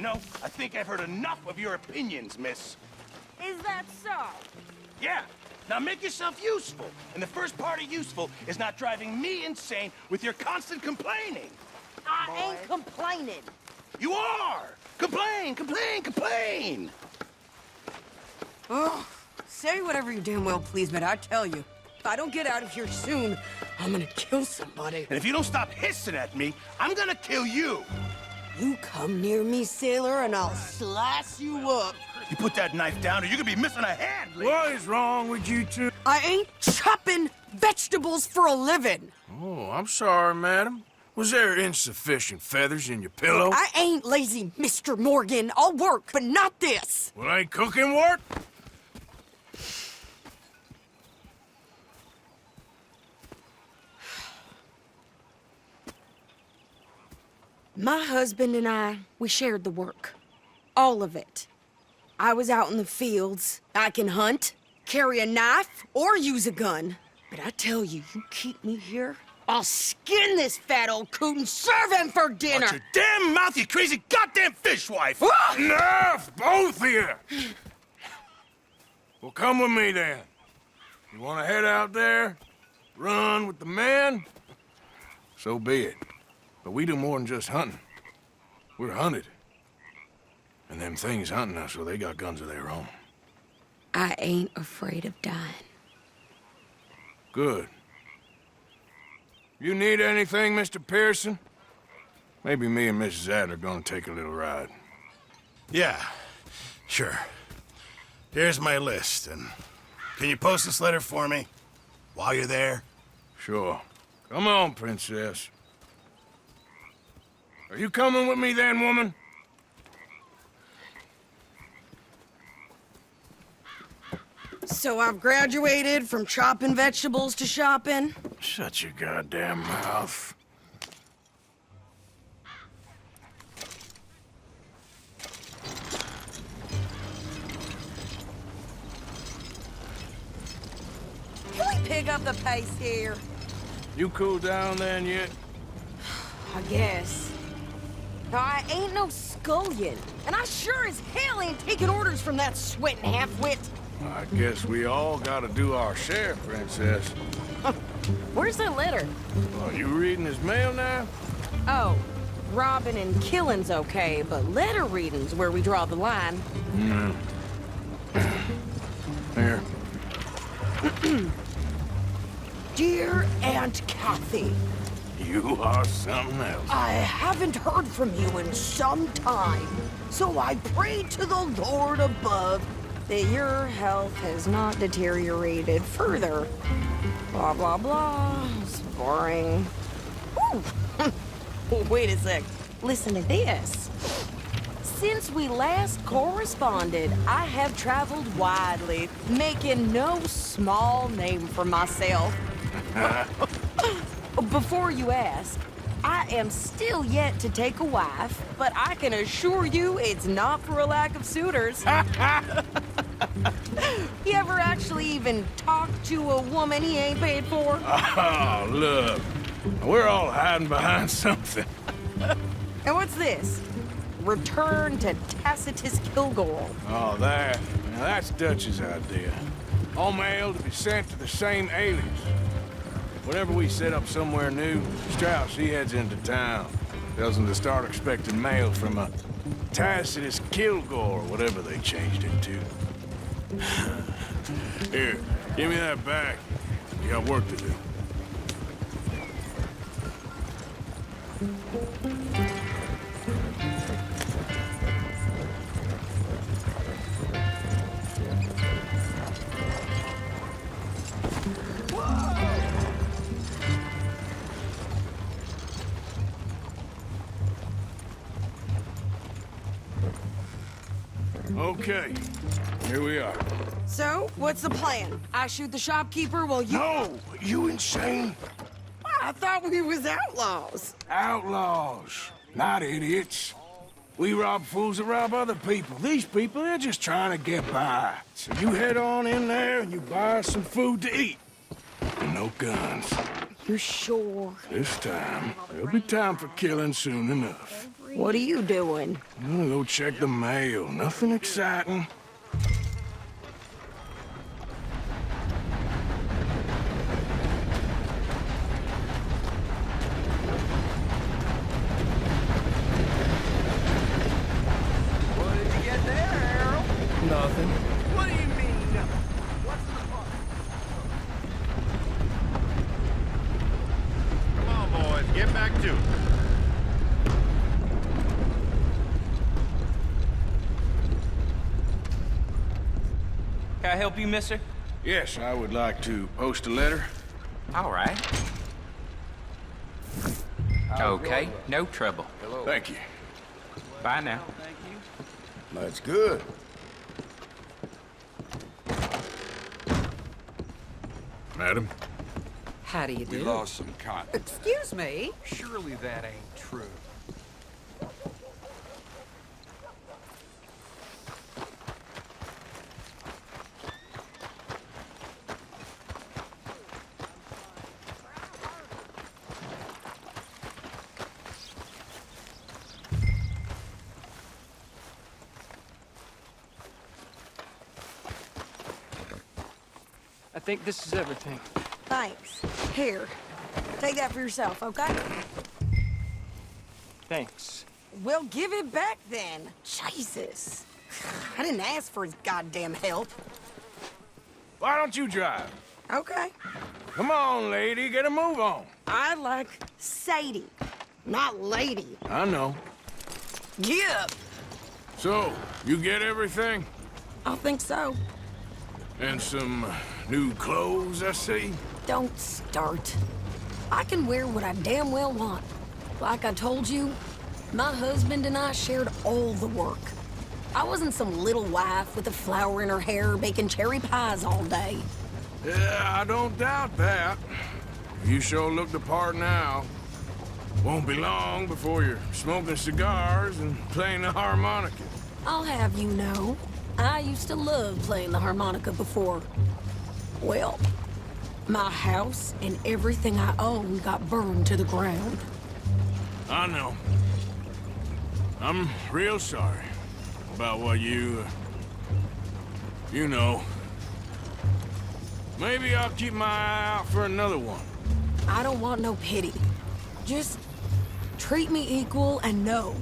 You know, I think I've heard enough of your opinions, miss. Is that so? Yeah. Now make yourself useful. And the first part of useful is not driving me insane with your constant complaining. I ain't complaining. You are! Complain, complain, complain! Oh, say whatever you damn well please, but I tell you, if I don't get out of here soon, I'm gonna kill somebody. And if you don't stop hissing at me, I'm gonna kill you. You come near me, sailor, and I'll slice you up. You put that knife down or you're gonna be missing a hand, lady. What is wrong with you two? I ain't chopping vegetables for a living. Oh, I'm sorry, madam. Was there insufficient feathers in your pillow? I ain't lazy, Mr. Morgan. I'll work, but not this. Well, ain't cooking work? My husband and I, we shared the work. All of it. I was out in the fields. I can hunt, carry a knife, or use a gun. But I tell you, you keep me here, I'll skin this fat old coot and serve him for dinner. Watch your damn mouth, you crazy goddamn fishwife! Enough, both of you! Well, come with me then. You want to head out there, run with the men? So be it. But we do more than just hunting. We're hunted. And them things hunting us, well, they got guns of their own. I ain't afraid of dying. Good. You need anything, Mr. Pearson? Maybe me and Mrs. Adler gonna take a little ride. Yeah, sure. Here's my list, and can you post this letter for me while you're there? Sure. Come on, Princess. Are you coming with me then, woman? So I've graduated from chopping vegetables to shopping. Shut your goddamn mouth. Can we pick up the pace here? You cool down then yet? I guess. I ain't no scullion, and I sure as hell ain't taking orders from that sweating half-wit. I guess we all gotta do our share, Princess. Where's that letter? Are you reading his mail now? Oh, robbing and killing's okay, but letter reading's where we draw the line. Here. Dear Aunt Kathy, You are something else. I haven't heard from you in some time, so I pray to the Lord above that your health has not deteriorated further. Blah, blah, blah. It's boring. Ooh. Wait a sec. Listen to this. Since we last corresponded, I have traveled widely, making no small name for myself. Before you ask, I am still yet to take a wife, but I can assure you it's not for a lack of suitors. You ever actually even talked to a woman he ain't paid for? Oh, look. We're all hiding behind something. And what's this? Return to Tacitus Kilgore. Oh, that. Now, that's Dutch's idea. All mail to be sent to the same alias. Whenever we set up somewhere new, Strauss, he heads into town. Tells them to start expecting mail from a Tacitus Kilgore, or whatever they changed it to. Here, give me that back. You got work to do. Okay, here we are. So, what's the plan? I shoot the shopkeeper while you... No! You insane? I thought we was outlaws. Outlaws, not idiots. We rob fools that rob other people. These people, they're just trying to get by. So you head on in there and you buy us some food to eat. And no guns. You sure? This time, there'll be time for killing soon enough. What are you doing? I'm gonna go check the mail. Nothing exciting. What did you get there, Harold? Nothing. What do you mean, nothing? What's in the box? Come on, boys, get back to it. Can I help you, mister? Yes, I would like to post a letter. All right. Okay, no trouble. Thank you. Bye now. That's good. Madam? How do you We do? lost some cotton. Excuse me? Surely that ain't true. I think this is everything. Thanks. Here, take that for yourself, okay? Thanks. Well, give it back then. Jesus. I didn't ask for his goddamn help. Why don't you drive? Okay. Come on, lady, get a move on. I like Sadie, not lady. I know. Yep. So, you get everything? I think so. And some new clothes, I see? Don't start. I can wear what I damn well want. Like I told you, my husband and I shared all the work. I wasn't some little wife with a flower in her hair baking cherry pies all day. Yeah, I don't doubt that. You sure look the part now. Won't be long before you're smoking cigars and playing the harmonica. I'll have you know, I used to love playing the harmonica before. Well, my house and everything I owned got burned to the ground. I know. I'm real sorry about what you know. Maybe I'll keep my eye out for another one. I don't want no pity. Just treat me equal and know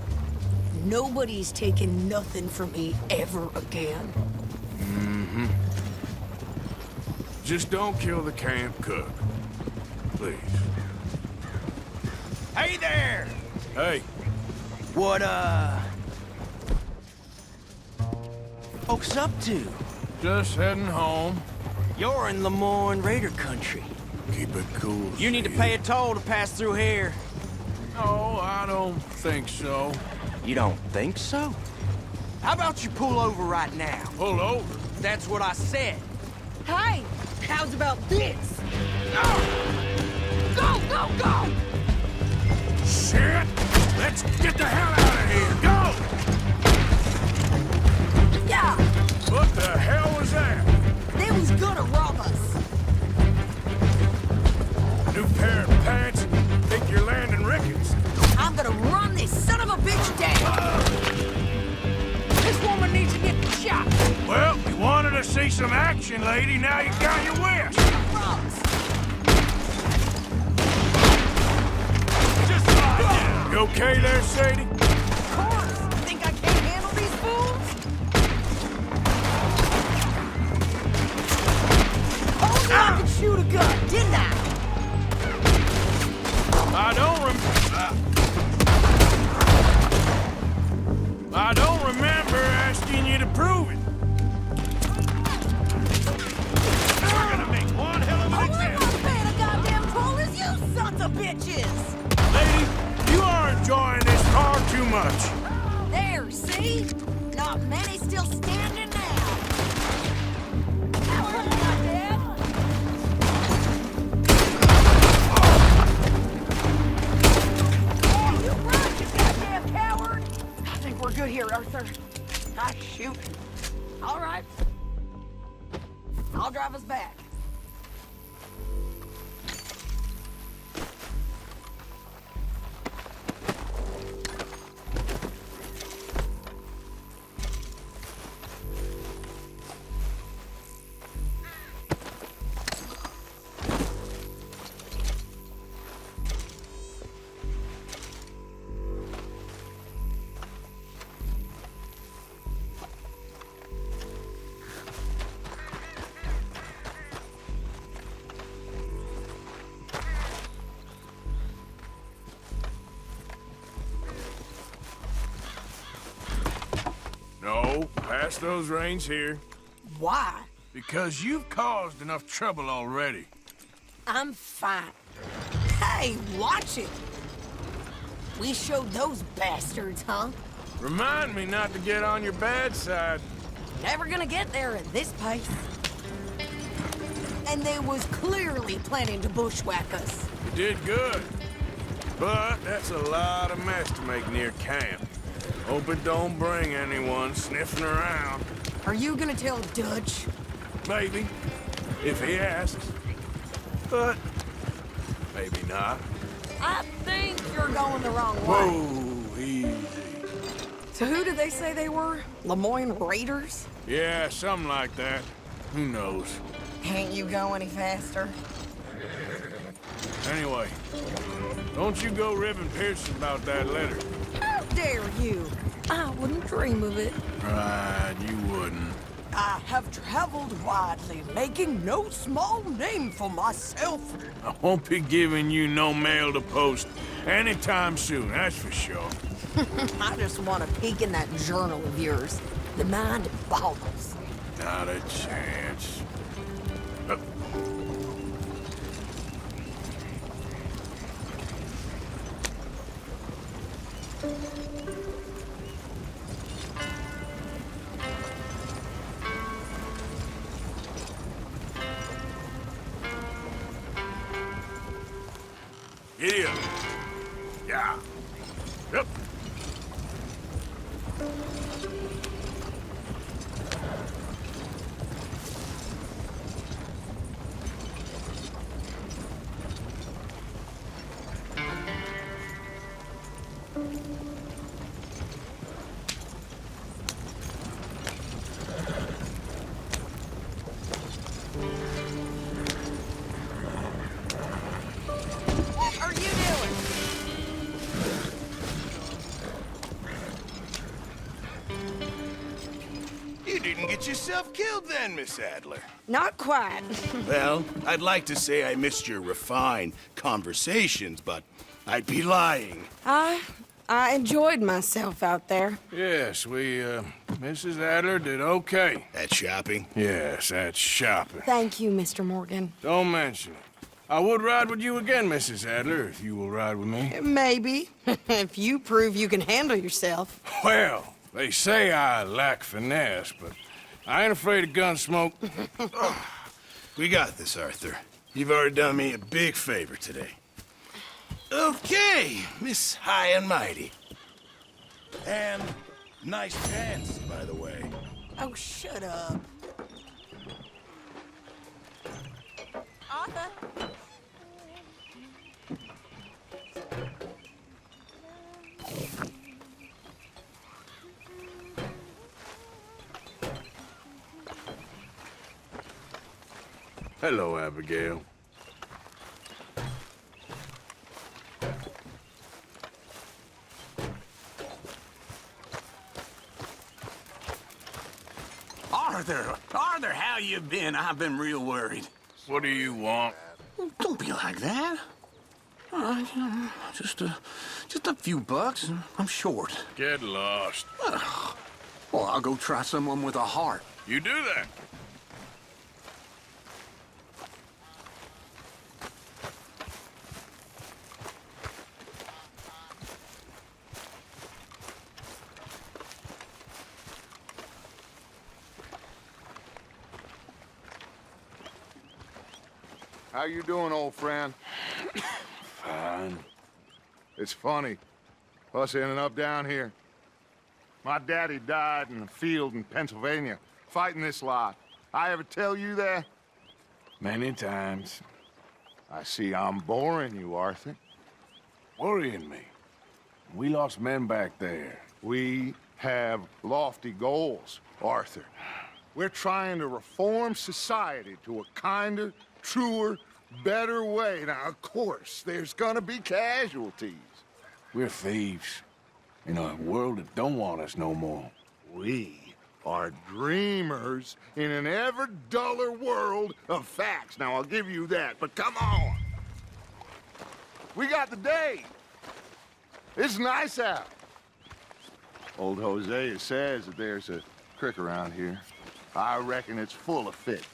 nobody's taking nothing from me ever again. Just don't kill the camp cook. Please. Hey there! Hey, What, folks up to? just heading home. You're in Lemoyne Raider country. Keep it cool. You need to Steve. pay a toll to pass through here. No, I don't think so. You don't think so? How about you pull over right now? Pull over. That's what I said. Hey, how's about this? Go, go, go! Shit! Let's get the hell out of here! Go! Yeah, What the hell was that? they was gonna rob us. New pair of pants? Think you're landing Ricketts? I'm gonna run this son of a bitch down. This woman needs to get shot. Well, you wanted to see some action, lady. Now you got your wish. Rocks. Just lie down. You okay there, Sadie? Of course. Think I can't handle these fools? Told you I could shoot a gun, didn't I? I don't remember asking you to prove it. We're gonna make one hell of an Only example. one paying a goddamn toll is you sons of bitches! Lady, you are enjoying this far too much. There, see? Not many still standing now. That was not dead. Hey, you run, you goddamn coward! I think we're good here, Arthur. Ah, shoot. All right. I'll drive us back. Pass those reins here. Why? Because you've caused enough trouble already. I'm fine. Hey, watch it! We showed those bastards, huh? Remind me not to get on your bad side. Never gonna get there at this pace. And they was clearly planning to bushwhack us. You did good. But that's a lot of mess to make near camp. Hope it don't bring anyone sniffing around. Are you gonna tell Dutch? Maybe, if he asks. But maybe not. I think you're going the wrong way. Whoa, easy. So who did they say they were? Lemoyne Raiders? Yeah, something like that. Who knows? Can't you go any faster? Anyway, don't you go ribbing Pearson about that letter. How dare you? I wouldn't dream of it. Right, you wouldn't. I have traveled widely, making no small name for myself. I won't be giving you no mail to post anytime soon, that's for sure. I just want to peek in that journal of yours. The mind boggles. Not a chance. Giddy up. Yeah. Yep. What are you doing? You didn't get yourself killed then, Miss Adler. Not quite. Well, I'd like to say I missed your refined conversations, but I'd be lying. I enjoyed myself out there. Yes, Mrs. Adler did okay. At shopping? Yes, that's shopping. Thank you, Mr. Morgan. Don't mention it. I would ride with you again, Mrs. Adler, if you will ride with me. Maybe. If you prove you can handle yourself. Well, they say I lack finesse, but I ain't afraid of gun smoke. We got this, Arthur. You've already done me a big favor today. Okay, Miss High and Mighty. And nice pants, by the way. Oh, shut up. Arthur. Hello, Abigail. Arthur, how you been? I've been real worried. What do you want? Don't be like that. All right, just a few bucks. I'm short. Get lost. Well, I'll go try someone with a heart. You do that. How you doing, old friend? Fine. It's funny, us ending up down here. My daddy died in a field in Pennsylvania, fighting this lot. I ever tell you that? Many times. I see I'm boring you, Arthur. Worrying me. We lost men back there. We have lofty goals, Arthur. We're trying to reform society to a kinder, truer, better way. Now, of course, there's gonna be casualties. We're thieves. In a world that don't want us no more. We are dreamers in an ever duller world of facts. Now, I'll give you that, but come on. We got the day. It's nice out. Old Hosea says that there's a creek around here. I reckon it's full of fish.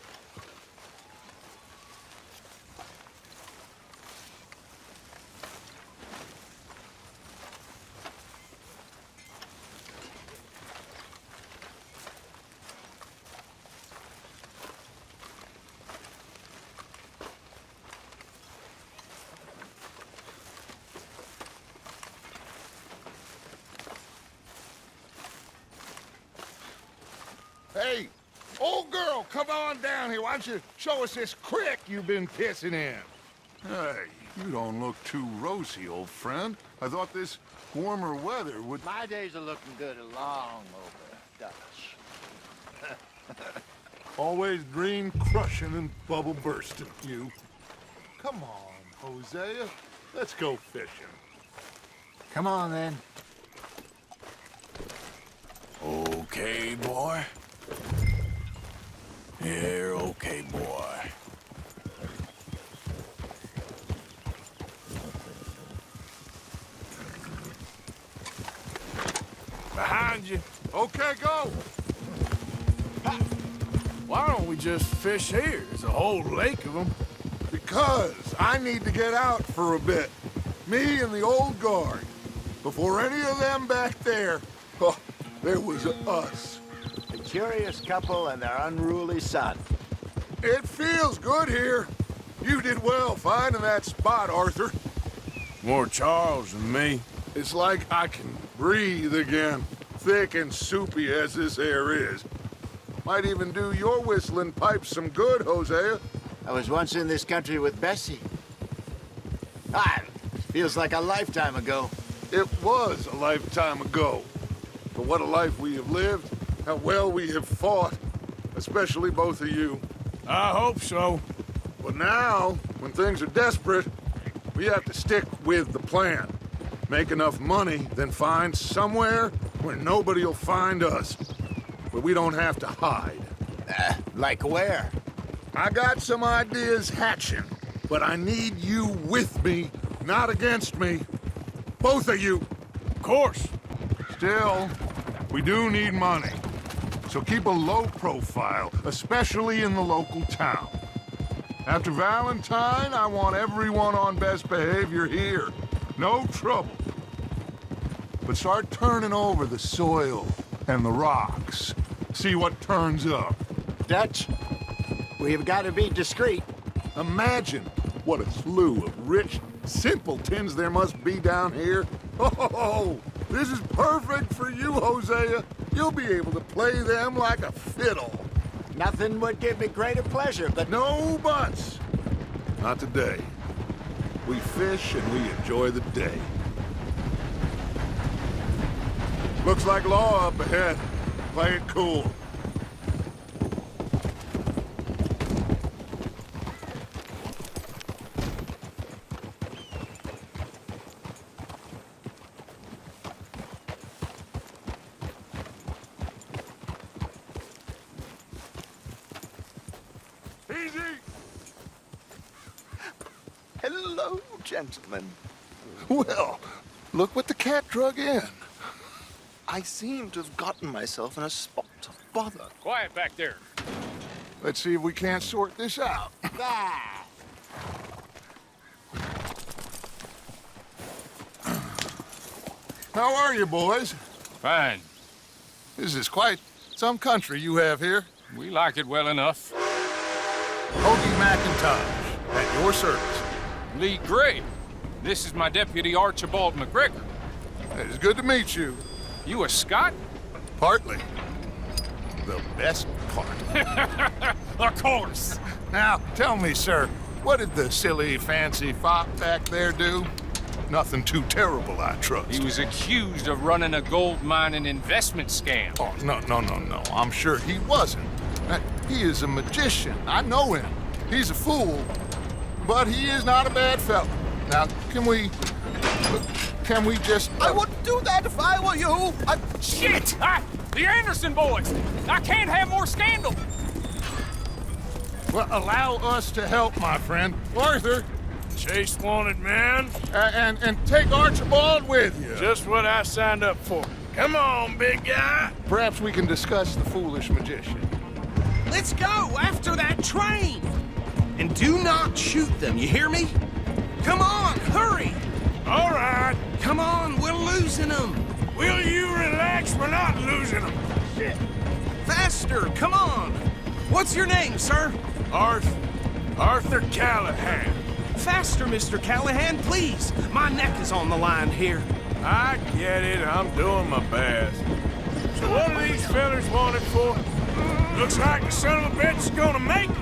Hey, old girl, come on down here. Why don't you show us this creek you've been pissing in? Hey, you don't look too rosy, old friend. I thought this warmer weather would... My days are looking good along over, Dutch. Always dream crushing and bubble bursting, you. Come on, Hosea. Let's go fishing. Come on, then. Okay, boy. You're okay, boy. Behind you. Okay, go. Why don't we just fish here? There's a whole lake of them. Because I need to get out for a bit. Me and the old guard. Before any of them back there, oh, there was us. A curious couple and their unruly son. It feels good here. You did well finding that spot, Arthur. More Charles than me. It's like I can breathe again, thick and soupy as this air is. Might even do your whistling pipes some good, Hosea. I was once in this country with Bessie. Feels like a lifetime ago. It was a lifetime ago. But what a life we have lived. How well we have fought. Especially both of you. I hope so. But now, when things are desperate, we have to stick with the plan. Make enough money, then find somewhere where nobody will find us. Where we don't have to hide. Like where? I got some ideas hatching, but I need you with me, not against me. Both of you. Of course. Still, we do need money. So keep a low profile, especially in the local town. After Valentine, I want everyone on best behavior here. No trouble. But start turning over the soil and the rocks. See what turns up. Dutch, we've got to be discreet. Imagine what a slew of rich simpletons there must be down here. Oh, this is perfect for you, Hosea. You'll be able to play them like a fiddle. Nothing would give me greater pleasure, but... No buts. Not today. We fish and we enjoy the day. Looks like law up ahead. Play it cool. Easy! Hello, gentlemen. Well, look what the cat drug in. I seem to have gotten myself in a spot of bother. Quiet back there. Let's see if we can't sort this out. How are you, boys? Fine. This is quite some country you have here. We like it well enough. Hoagie McIntosh, at your service. Lee Gray. This is my deputy, Archibald McGregor. It's good to meet you. You a Scot? Partly. The best part. Of course. Now, tell me, sir, what did the silly, fancy fop back there do? Nothing too terrible, I trust. He was accused of running a gold mining investment scam. Oh, no. I'm sure he wasn't. He is a magician. I know him. He's a fool, but he is not a bad fellow. Now, can we just... I wouldn't do that if I were you. Shit! The Anderson boys! I can't have more scandal! Well, allow us to help, my friend. Arthur! Chase wanted man. And take Archibald with you. Just what I signed up for. Come on, big guy. Perhaps we can discuss the foolish magician. Let's go after that train! And do not shoot them, you hear me? Come on, hurry! All right. Come on, we're losing them! Will you relax? We're not losing them. Shit. Faster, come on! What's your name, sir? Arthur Callahan. Faster, Mr. Callahan, please! My neck is on the line here. I get it. I'm doing my best. So what are these fellas wanted for? Looks like the son of a bitch is gonna make it.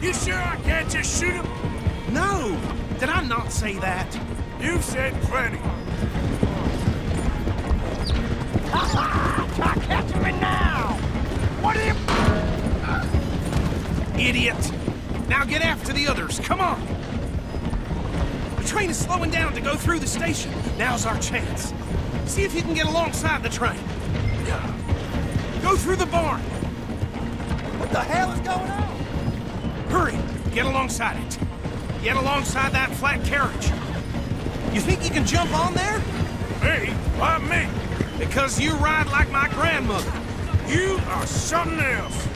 You sure I can't just shoot him? No! Did I not say that? You've said plenty. Try catching me now! What are you... Idiot! Now get after the others, come on! The train is slowing down to go through the station. Now's our chance. See if you can get alongside the train. Go through the barn. What the hell is going on? Hurry, get alongside it. Get alongside that flat carriage. You think you can jump on there? Me? Why me? Because you ride like my grandmother. You are something else.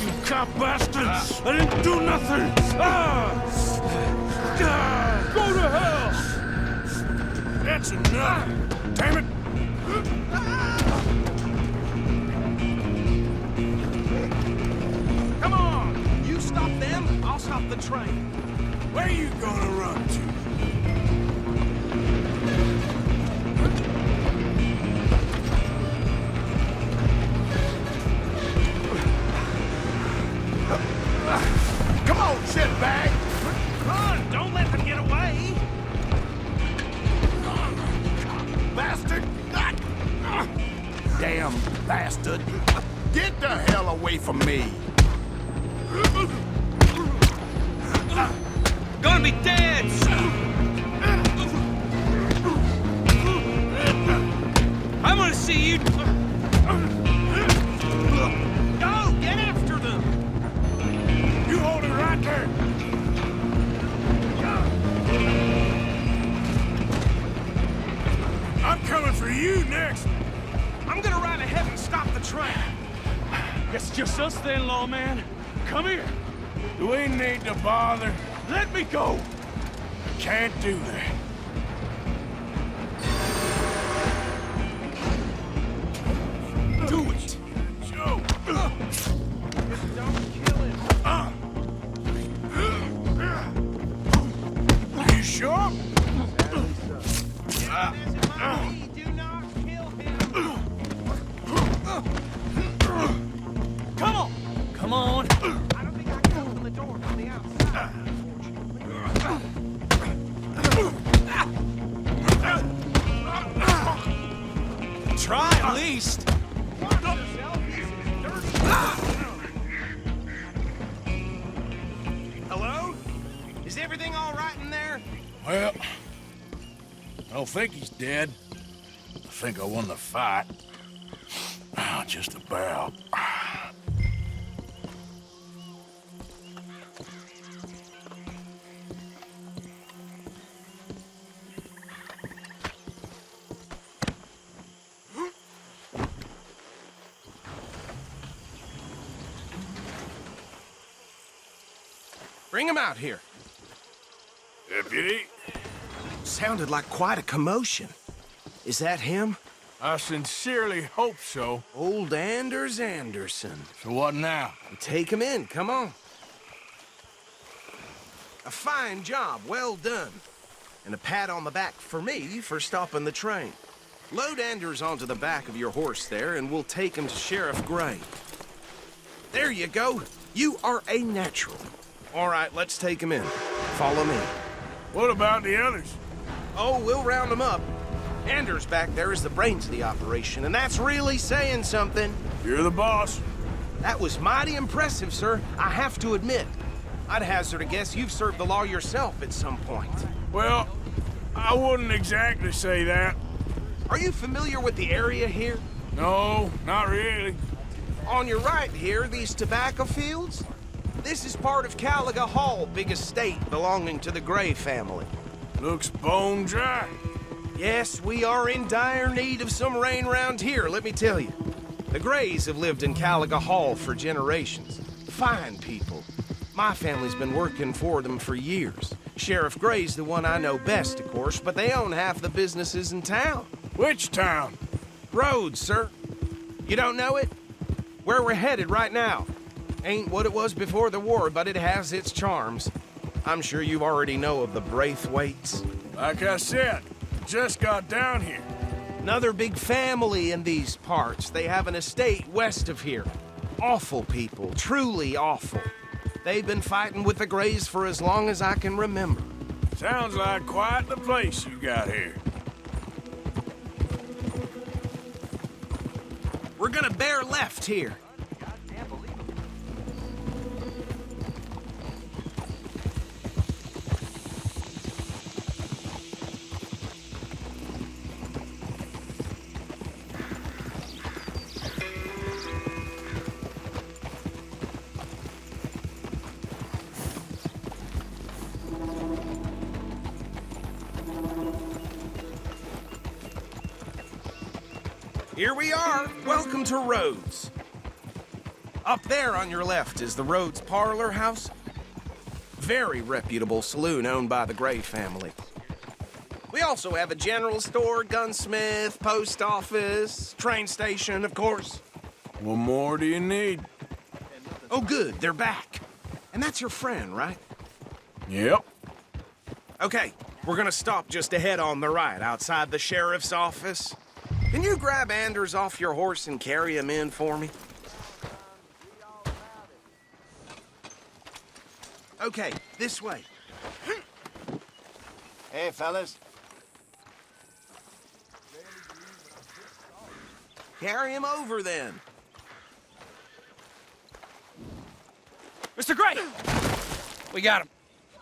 You cop bastards! I didn't do nothing! Go to hell! That's enough! Damn it! Come on! You stop them, I'll stop the train. Where you gonna run to? Come on, shitbag! Run! Don't let them get away! Bastard! Damn bastard! Get the hell away from me! Gonna be dead soon! I'm gonna see you... Go! Get after them! You hold it right there! I'm coming for you next! I'm gonna ride ahead and stop the train. Guess it's just us then, lawman. Come here. Do we need to bother? Let me go. Can't do that. Do it. Joe! Don't kill him. You sure? Do not kill him. Come on. Come on. I don't think I can open the door from the outside. Try at least. Hello? Is everything all right in there? Well, I don't think he's dead. I think I won the fight. Just about. Bring him out here. Deputy? Sounded like quite a commotion. Is that him? I sincerely hope so. Old Anders Anderson. So what now? Take him in, come on. A fine job, well done. And a pat on the back for me for stopping the train. Load Anders onto the back of your horse there, and we'll take him to Sheriff Gray. There you go. You are a natural. All right, let's take him in. Follow me. What about the others? Oh, we'll round them up. Anders back there is the brains of the operation, and that's really saying something. You're the boss. That was mighty impressive, sir. I have to admit. I'd hazard a guess you've served the law yourself at some point. Well, I wouldn't exactly say that. Are you familiar with the area here? No, not really. On your right here, these tobacco fields? This is part of Caliga Hall, big estate belonging to the Gray family. Looks bone dry. Yes, we are in dire need of some rain round here, let me tell you. The Grays have lived in Caliga Hall for generations. Fine people. My family's been working for them for years. Sheriff Gray's the one I know best, of course, but they own half the businesses in town. Which town? Rhodes, sir. You don't know it? Where we're headed right now. Ain't what it was before the war, but it has its charms. I'm sure you already know of the Braithwaites. Like I said, just got down here. Another big family in these parts. They have an estate west of here. Awful people, truly awful. They've been fighting with the Grays for as long as I can remember. Sounds like quite the place you got here. We're gonna bear left here. Here we are. Welcome to Rhodes. Up there on your left is the Rhodes Parlor House. Very reputable saloon owned by the Gray family. We also have a general store, gunsmith, post office, train station, of course. What more do you need? Oh, good. They're back. And that's your friend, right? Yep. Okay, we're gonna stop just ahead on the right, outside the sheriff's office. Can you grab Anders off your horse and carry him in for me? Okay, this way. Hey, fellas. Carry him over, then. Mr. Gray! We got him.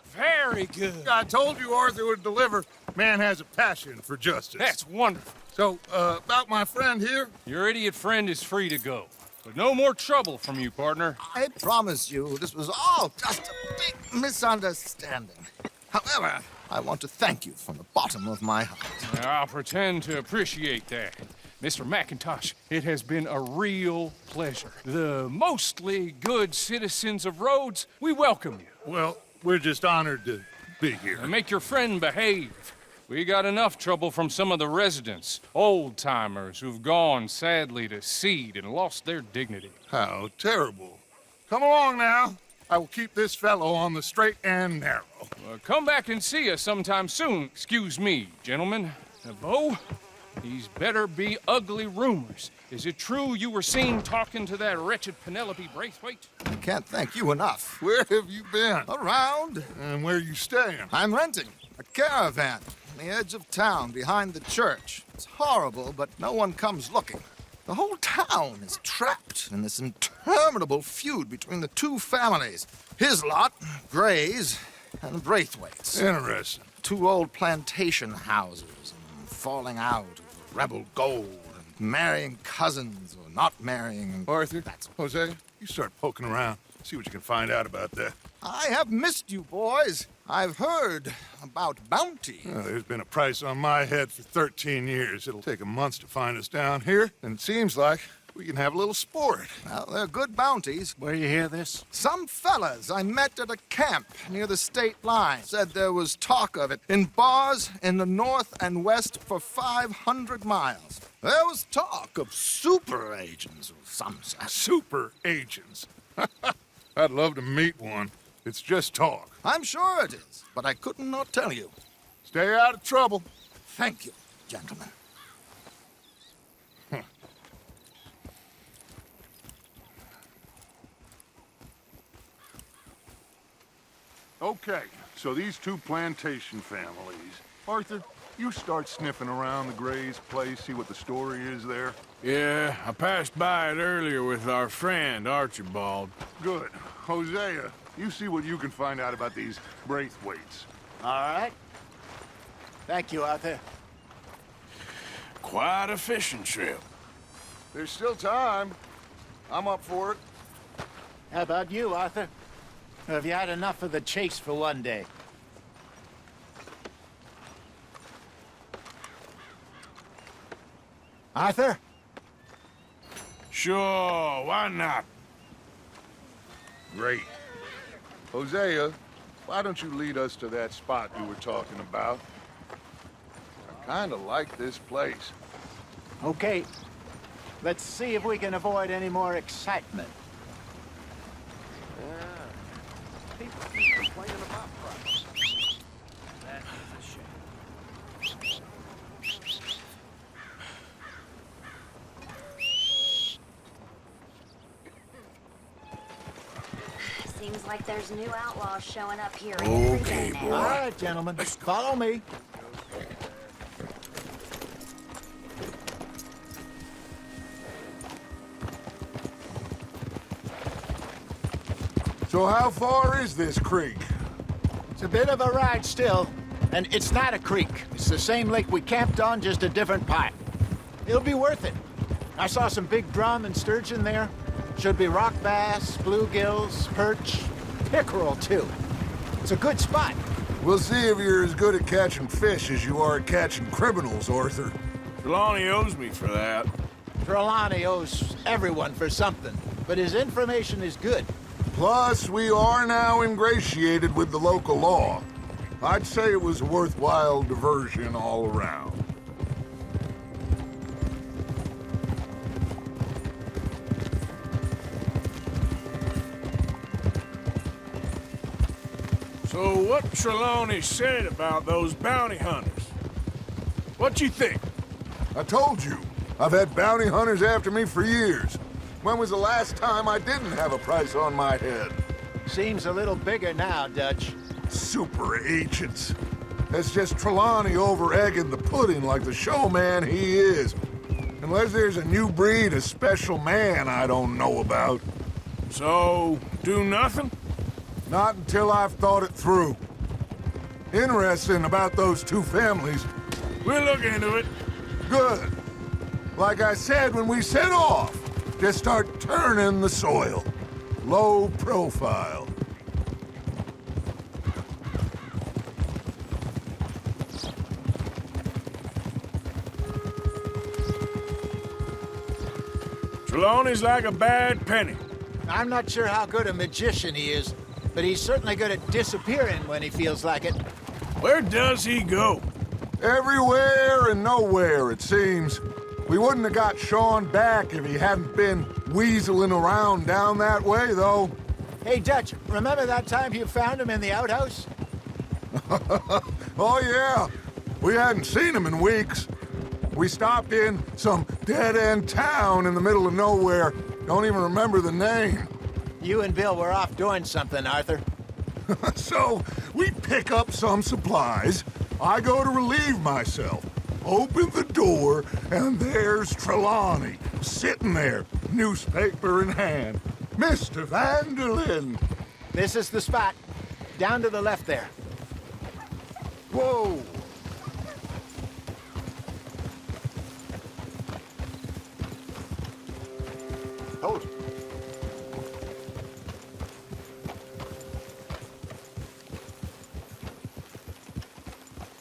Very good. I told you Arthur would deliver. Man has a passion for justice. That's wonderful. So, about my friend here? Your idiot friend is free to go. But no more trouble from you, partner. I promise you, this was all just a big misunderstanding. However, I want to thank you from the bottom of my heart. I'll pretend to appreciate that. Mr. McIntosh, it has been a real pleasure. The mostly good citizens of Rhodes, we welcome you. Well, we're just honored to be here. And make your friend behave. We got enough trouble from some of the residents, old-timers who've gone, sadly, to seed and lost their dignity. How terrible. Come along now. I will keep this fellow on the straight and narrow. Come back and see us sometime soon. Excuse me, gentlemen. Bo, these better be ugly rumors. Is it true you were seen talking to that wretched Penelope Braithwaite? I can't thank you enough. Where have you been? Around. And where are you staying? I'm renting a caravan on the edge of town behind the church. It's horrible, but no one comes looking. The whole town is trapped in this interminable feud between the two families. His lot, Gray's, and the Braithwaites. Interesting. Two old plantation houses and falling out of rebel gold and marrying cousins or not marrying. Arthur, Jose, you start poking around. See what you can find out about that. I have missed you, boys. I've heard about bounty. There's been a price on my head for 13 years. It'll take a month to find us down here, and it seems like we can have a little sport. Well, they're good bounties. Where you hear this? Some fellas I met at a camp near the state line said there was talk of it in bars in the north and west for 500 miles. There was talk of super agents of some sort. Super agents? I'd love to meet one. It's just talk. I'm sure it is, but I couldn't not tell you. Stay out of trouble. Thank you, gentlemen. Okay, so these two plantation families. Arthur, you start sniffing around the Gray's place, see what the story is there. Yeah, I passed by it earlier with our friend, Archibald. Good. Hosea, you see what you can find out about these Braithwaites. All right. Thank you, Arthur. Quite a fishing trip. There's still time. I'm up for it. How about you, Arthur? Or have you had enough of the chase for one day? Arthur? Sure, why not? Great. Hosea, why don't you lead us to that spot you were talking about? I kinda like this place. Okay. Let's see if we can avoid any more excitement. Seems like there's new outlaws showing up here every day now. All right, gentlemen. Follow me. So how far is this creek? It's a bit of a ride still, and it's not a creek. It's the same lake we camped on, just a different part. It'll be worth it. I saw some big drum and sturgeon there. Should be rock bass, bluegills, perch, pickerel too. It's a good spot. We'll see if you're as good at catching fish as you are at catching criminals, Arthur. Trelawney owes me for that. Trelawney owes everyone for something, but his information is good. Plus, we are now ingratiated with the local law. I'd say it was a worthwhile diversion all around. So what Trelawney said about those bounty hunters? What you think? I told you, I've had bounty hunters after me for years. When was the last time I didn't have a price on my head? Seems a little bigger now, Dutch. Super agents. That's just Trelawney over-egging the pudding like the showman he is. Unless there's a new breed of special man I don't know about. So, do nothing? Not until I've thought it through. Interesting about those two families. We'll look into it. Good. Like I said when we set off, just start turning the soil. Low profile. Trelawney's like a bad penny. I'm not sure how good a magician he is, but he's certainly good at disappearing when he feels like it. Where does he go? Everywhere and nowhere, it seems. We wouldn't have got Sean back if he hadn't been weaseling around down that way, though. Hey, Dutch, remember that time you found him in the outhouse? Oh, yeah. We hadn't seen him in weeks. We stopped in some dead-end town in the middle of nowhere. Don't even remember the name. You and Bill were off doing something, Arthur. So, we pick up some supplies. I go to relieve myself. Open the door, and there's Trelawney, sitting there, newspaper in hand. Mr. Van der Linde. This is the spot. Down to the left there. Whoa. Hold it.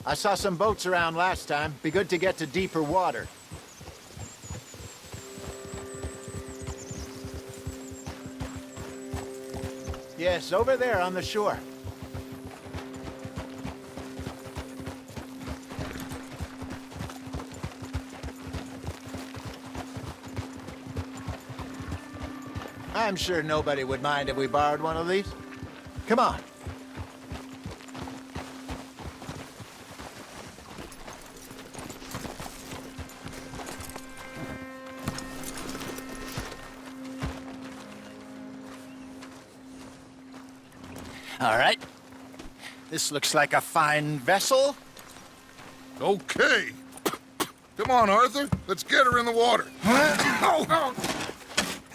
I saw some boats around last time. Be good to get to deeper water. Yes, over there on the shore. I'm sure nobody would mind if we borrowed one of these. Come on. All right. This looks like a fine vessel. Okay. Come on, Arthur. Let's get her in the water.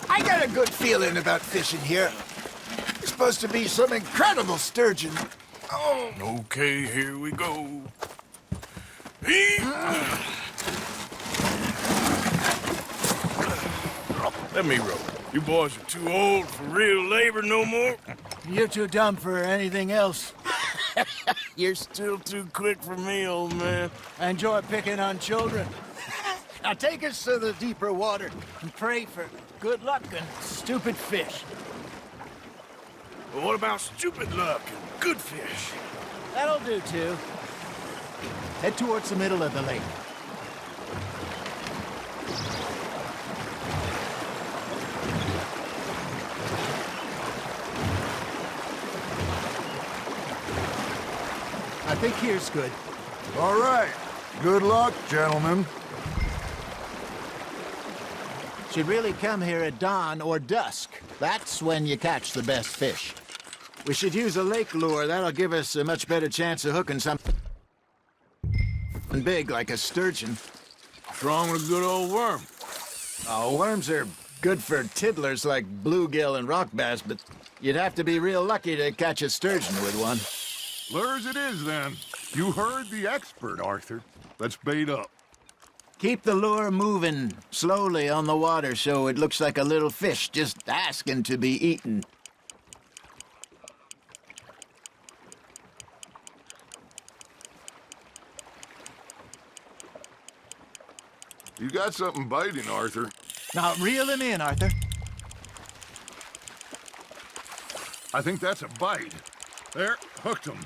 I got a good feeling about fishing here. It's supposed to be some incredible sturgeon. Oh. Okay, here we go. Let me row. You boys are too old for real labor no more. You're too dumb for anything else. You're still too quick for me, old man. I enjoy picking on children. Now take us to the deeper water and pray for good luck and stupid fish. But what about stupid luck and good fish? That'll do, too. Head towards the middle of the lake. I think here's good. All right. Good luck, gentlemen. Should really come here at dawn or dusk. That's when you catch the best fish. We should use a lake lure. That'll give us a much better chance of hooking something big like a sturgeon. What's wrong with a good old worm? Oh, worms are good for tiddlers like bluegill and rock bass, but you'd have to be real lucky to catch a sturgeon with one. Lures it is, then. You heard the expert, Arthur. Let's bait up. Keep the lure moving slowly on the water so it looks like a little fish just asking to be eaten. You got something biting, Arthur. Now reel him in, Arthur. I think that's a bite. There, hooked him.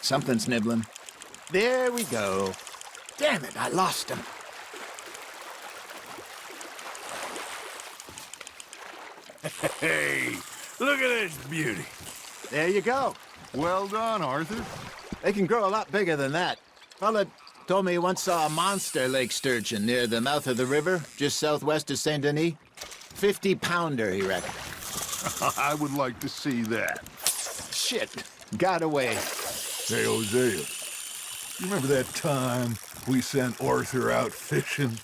Something's nibbling. There we go. Damn it, I lost him. Hey, look at this beauty. There you go. Well done, Arthur. They can grow a lot bigger than that. Fella told me he once saw a monster lake sturgeon near the mouth of the river, just southwest of Saint Denis. 50-pounder, he reckoned. I would like to see that. Shit, got away. Hey, Hosea, you remember that time we sent Arthur out fishing?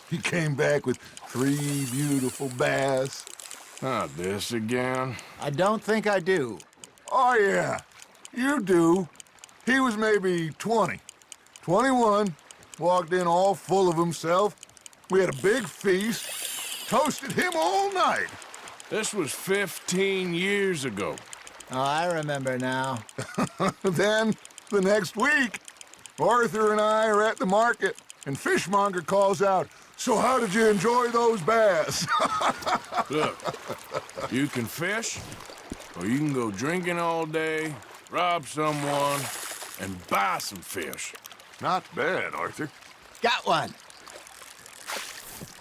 He came back with 3 beautiful bass. Not this again. I don't think I do. Oh, yeah, you do. He was maybe 20. 21, walked in all full of himself. We had a big feast, toasted him all night. This was 15 years ago. Oh, I remember now. Then, the next week, Arthur and I are at the market, and Fishmonger calls out, "So how did you enjoy those bass?" Look, you can fish, or you can go drinking all day, rob someone, and buy some fish. Not bad, Arthur. Got one.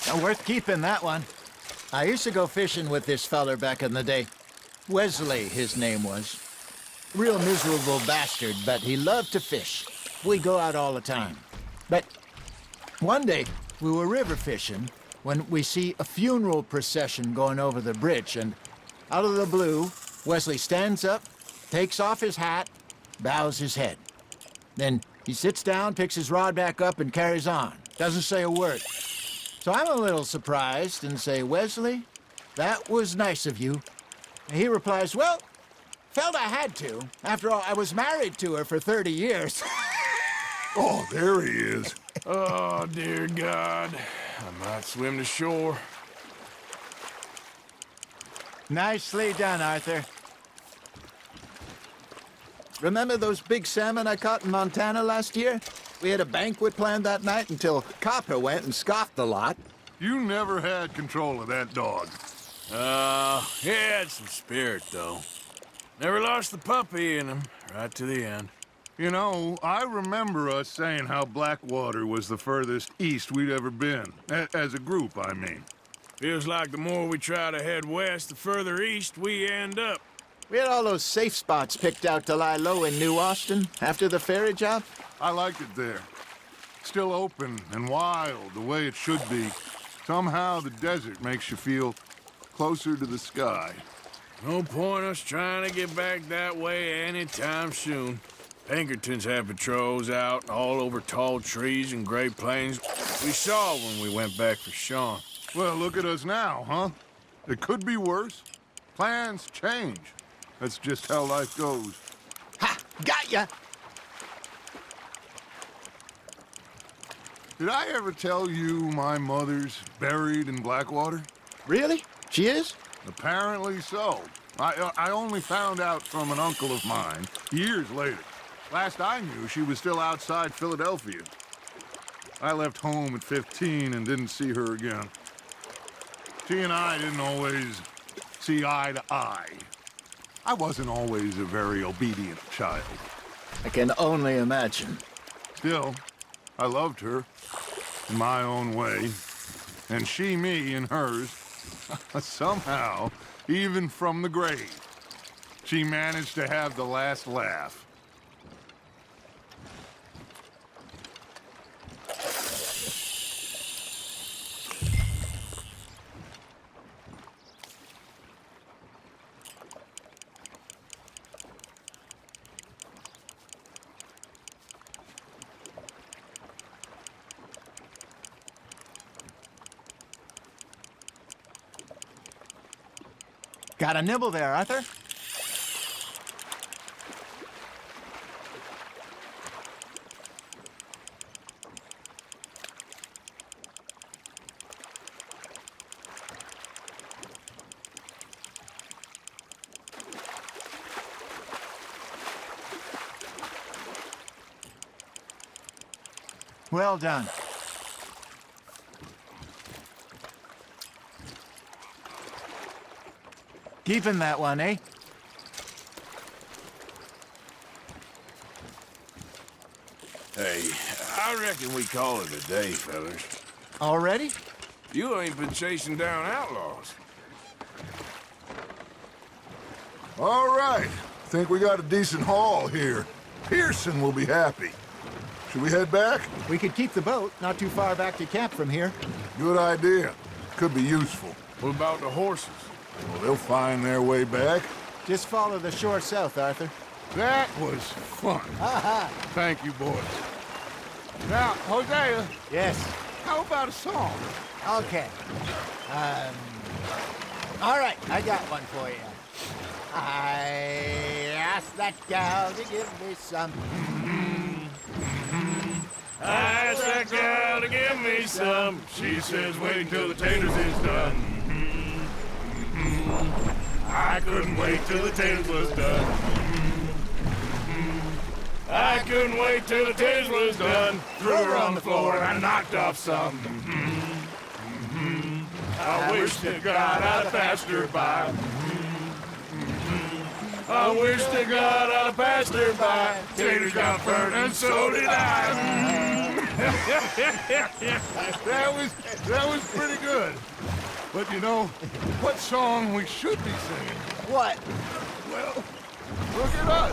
Now, worth keeping, that one. I used to go fishing with this feller back in the day. Wesley, his name was. Real miserable bastard, but he loved to fish. We'd go out all the time. But one day, we were river fishing when we see a funeral procession going over the bridge, and out of the blue, Wesley stands up, takes off his hat, bows his head. Then he sits down, picks his rod back up, and carries on. Doesn't say a word. So I'm a little surprised and say, "Wesley, that was nice of you." And he replies, "Well, felt I had to. After all, I was married to her for 30 years. Oh, there he is. Oh, dear God. I might swim to shore. Nicely done, Arthur. Remember those big salmon I caught in Montana last year? We had a banquet planned that night until Copper went and scoffed the lot. You never had control of that dog. He had some spirit, though. Never lost the puppy in him, right to the end. You know, I remember us saying how Blackwater was the furthest east we'd ever been. As a group, I mean. Feels like the more we try to head west, the further east we end up. We had all those safe spots picked out to lie low in New Austin after the ferry job. I liked it there. Still open and wild, the way it should be. Somehow the desert makes you feel closer to the sky. No point us trying to get back that way anytime soon. Pinkertons have patrols out all over tall trees and Great Plains. We saw when we went back for Sean. Well, look at us now, huh? It could be worse. Plans change. That's just how life goes. Ha! Got ya! Did I ever tell you my mother's buried in Blackwater? Really? She is? Apparently so. I only found out from an uncle of mine years later. Last I knew, she was still outside Philadelphia. I left home at 15 and didn't see her again. She and I didn't always see eye to eye. I wasn't always a very obedient child. I can only imagine. Still, I loved her in my own way, and she me in hers. Somehow, even from the grave, she managed to have the last laugh. Got a nibble there, Arthur? Well done. Keeping that one, eh? Hey, I reckon we call it a day, fellas. Already? You ain't been chasing down outlaws. All right. Think we got a decent haul here. Pearson will be happy. Should we head back? We could keep the boat not too far back to camp from here. Good idea. Could be useful. What about the horses? Well, they'll find their way back. Just follow the shore south, Arthur. That was fun. Thank you, boys. Now, Hosea. Yes. How about a song? Okay. All right, I got one for you. I asked that gal to give me some. I asked that gal to give me some. She says wait until the taters is done. I couldn't wait till the taters was done. I couldn't wait till the taters was done. Threw her on the floor and I knocked off some. I wish to God I'd passed her by. I wish to God I'd passed her by. Taters got burnt and so did I. That was pretty good. But you know, what song we should be singing? What? Well, look at us.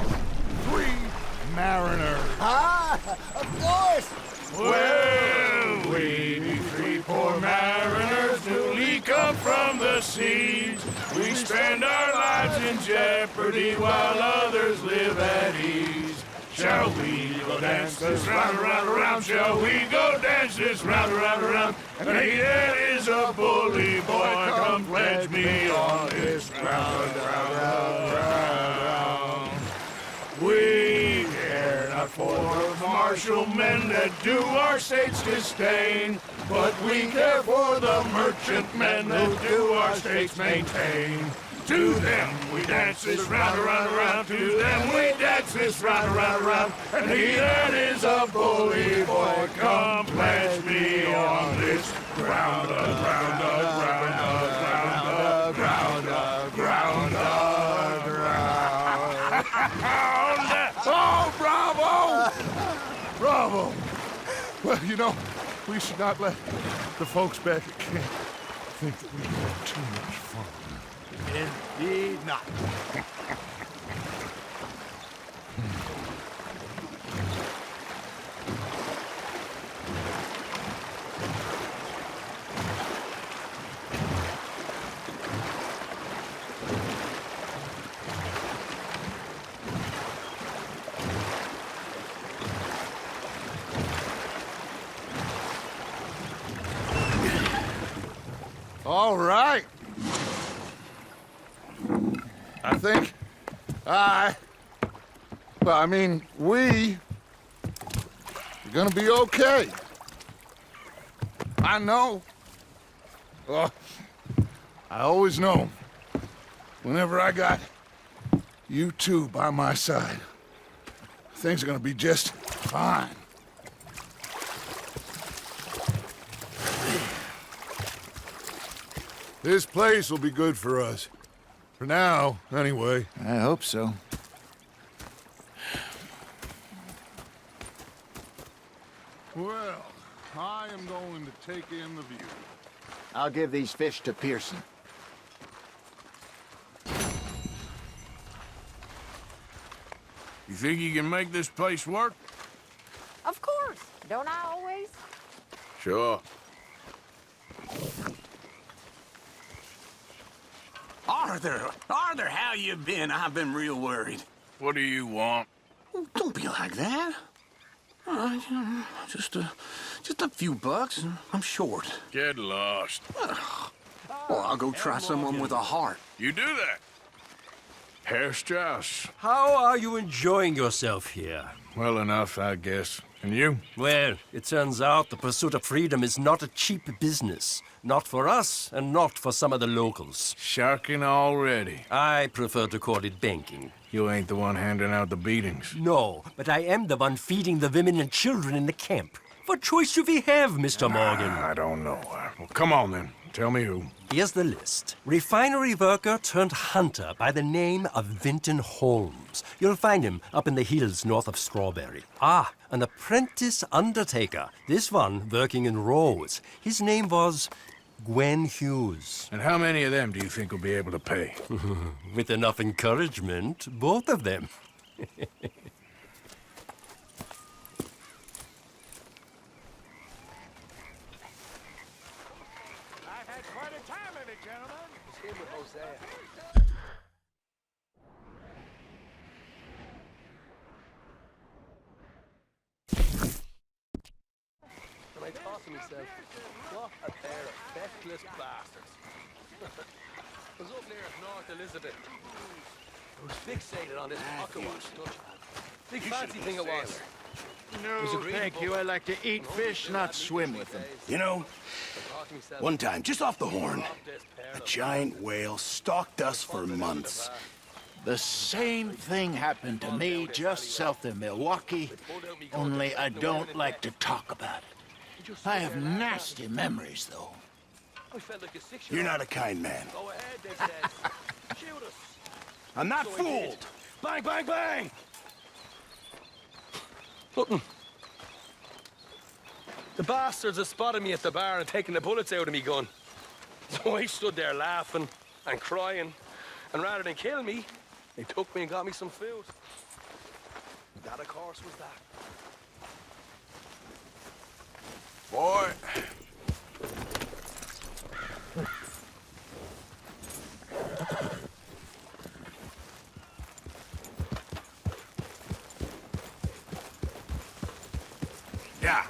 3 mariners. Ah, of course. Well, we be 3 poor mariners newly come from the seas. We spend our lives in jeopardy while others live at ease. Shall we go dance this round, around, around? Shall we go dance this round, around, around? And he that is a bully boy, come pledge me on this ground, round. We care not for the martial men that do our states disdain, but we care for the merchant men that do our states maintain. To them we dance this round, around, around. To them we dance this round, around, around. And he that is a bully boy, come pledge me on this ground, ground, ground, ground, ground, ground, ground. Oh, bravo! Bravo! Well, you know, we should not let the folks back at camp think that we had too much fun. Indeed not. All right. I think we are gonna be okay. I know. Well, I always know. Whenever I got you two by my side, Things are gonna be just fine. This place will be good for us. For now, anyway. I hope so. Well, I am going to take in the view. I'll give these fish to Pearson. You think you can make this place work? Of course. Don't I always? Sure. Arthur, how you been? I've been real worried. What do you want? Oh, don't be like that. Just a few bucks, and I'm short. Get lost. Well, I'll go try someone with a heart. You do that. Herr Strauss. How are you enjoying yourself here? Well enough, I guess. And you? Well, it turns out the pursuit of freedom is not a cheap business. Not for us, and not for some of the locals. Sharking already. I prefer to call it banking. You ain't the one handing out the beatings. No, but I am the one feeding the women and children in the camp. What choice do we have, Mr. Morgan? I don't know. Well, come on then. Tell me who. Here's the list. Refinery worker turned hunter by the name of Vinton Holmes. You'll find him up in the hills north of Strawberry. Ah, an apprentice undertaker. This one working in Rhodes. His name was Gwen Hughes. And how many of them do you think will be able to pay? With enough encouragement, both of them. And I thought to myself, what a pair of feckless bastards. I was up near North Elizabeth. I was fixated on this pocket watch stuff. Big fancy thing it was. No, thank you. I like to eat fish, not swim with them. You know, one time, just off the Horn, a giant whale stalked us for months. The same thing happened to me just south of Milwaukee, only I don't like to talk about it. I have nasty memories, though. You're not a kind man. Go ahead, they said. Shoot us. I'm not fooled. Bang, bang, bang! Nothing. The bastards had spotted me at the bar and taken the bullets out of me gun. So I stood there laughing and crying. And rather than kill me, they took me and got me some food. That, of course, was that. Boy. Yeah.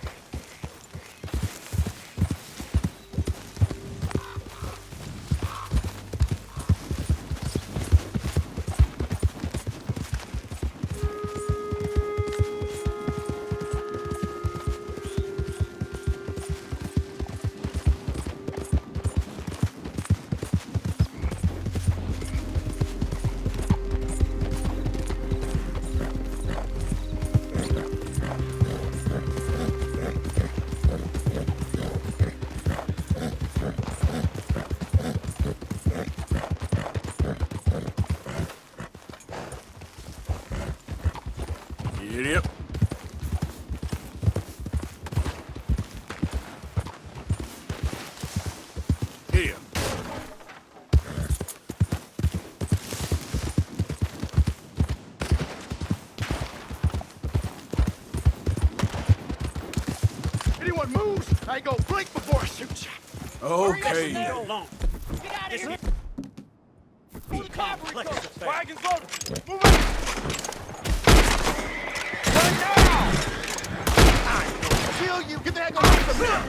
Idiot. Here. Anyone moves, I go blink before I shoot you. Okay. Wagons loaded. Move it. Kill you! Get the heck away from here!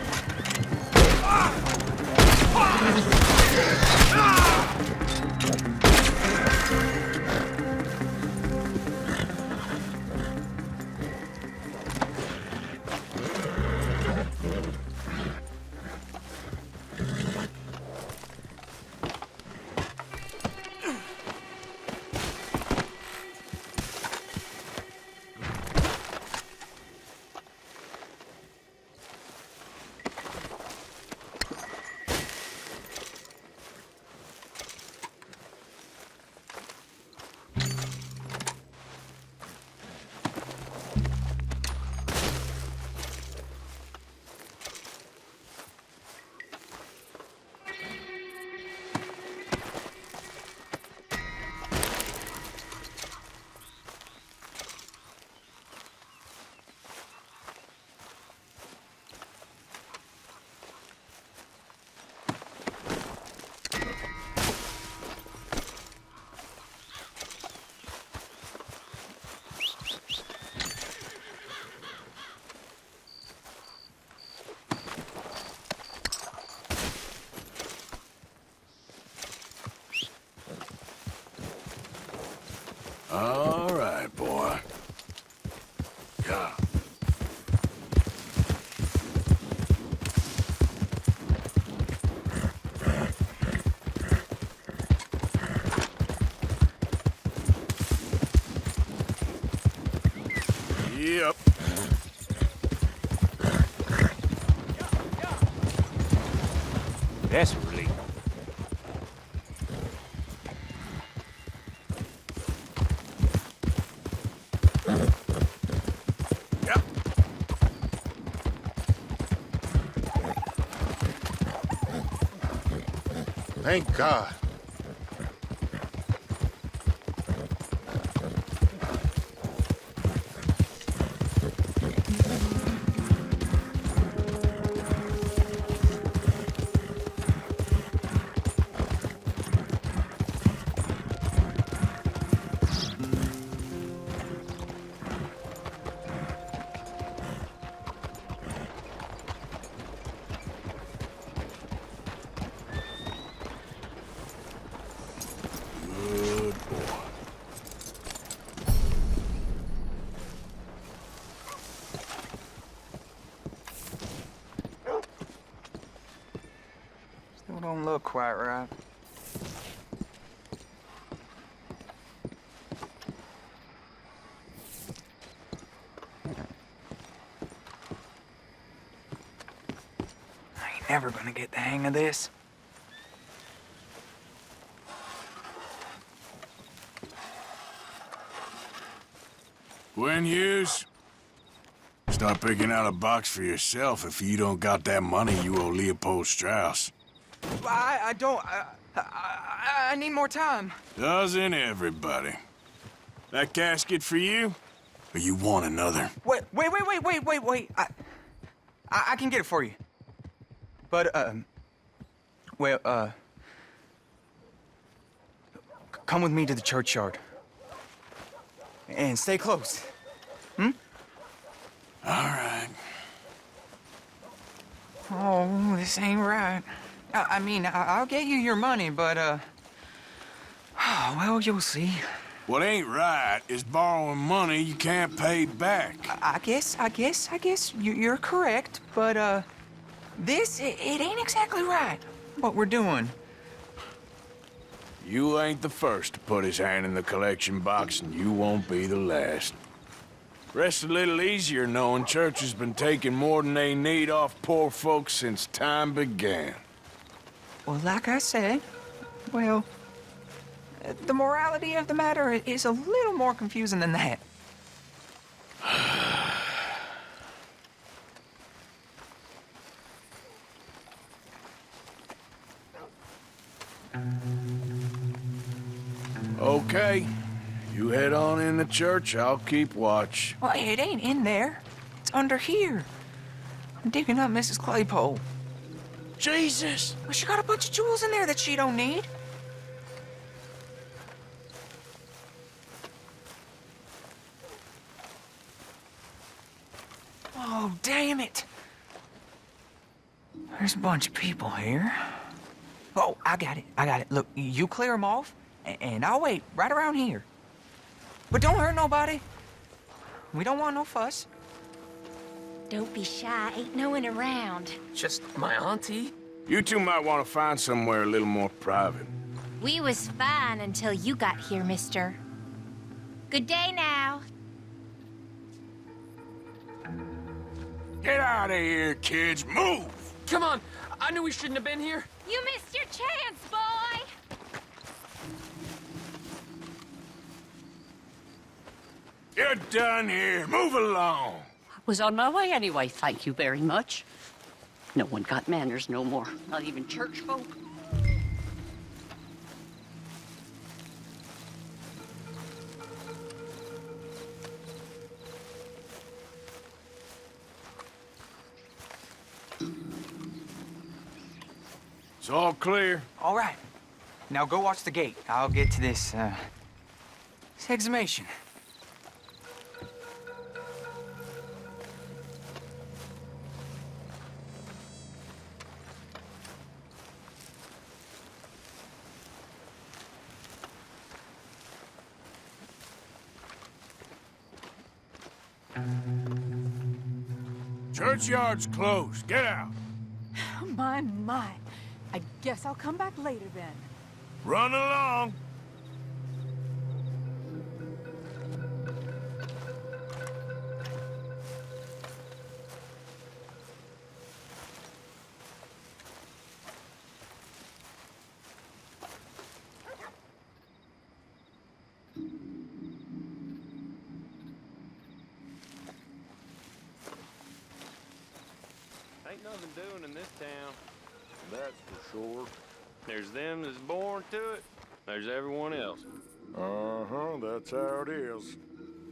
Yep. That's a relief. Yep. Thank God. Good boy. Still don't look quite right. I ain't never gonna get the hang of this. Gwen Hughes, start picking out a box for yourself if you don't got that money you owe Leopold Strauss. I don't. I need more time. Doesn't everybody? That casket for you? Or you want another? Wait. I can get it for you. But, come with me to the churchyard. And stay close. Hmm? All right. Oh, this ain't right. I mean, I'll get you your money, but, well, you'll see. What ain't right is borrowing money you can't pay back. I guess you're correct, but, this, it ain't exactly right, what we're doing. You ain't the first to put his hand in the collection box, and you won't be the last. Rest a little easier knowing church has been taking more than they need off poor folks since time began. Well, like I said, well, the morality of the matter is a little more confusing than that. Okay, you head on in the church, I'll keep watch. Well, it ain't in there. It's under here. I'm digging up Mrs. Claypole. Jesus! Well, she got a bunch of jewels in there that she don't need. Oh, damn it. There's a bunch of people here. Oh, I got it. Look, you clear them off, and I'll wait right around here. But don't hurt nobody. We don't want no fuss. Don't be shy. Ain't no one around. Just my auntie. You two might want to find somewhere a little more private. We was fine until you got here, mister. Good day now. Get out of here, kids. Move! Come on. I knew we shouldn't have been here. You missed your chance, boy! You're done here. Move along. Was on my way anyway, thank you very much. No one got manners no more, not even church folk. It's all clear. All right. Now go watch the gate. I'll get to this exhumation. Churchyard's closed. Get out. My. I guess I'll come back later then. Run along. Ain't nothing doing in this town. That's for sure. There's them that's born to it. There's everyone else. Uh-huh, that's how it is.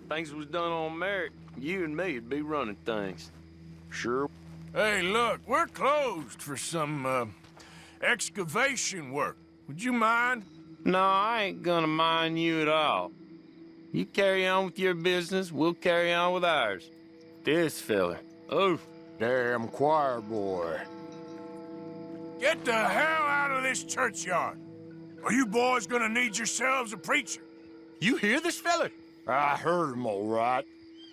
Things was done on merit. You and me'd be running things. Sure. Hey, look, we're closed for some, excavation work. Would you mind? No, I ain't gonna mind you at all. You carry on with your business, we'll carry on with ours. This fella. Oh. Damn choir boy. Get the hell out of this churchyard. Are you boys gonna need yourselves a preacher? You hear this fella? I heard him all right.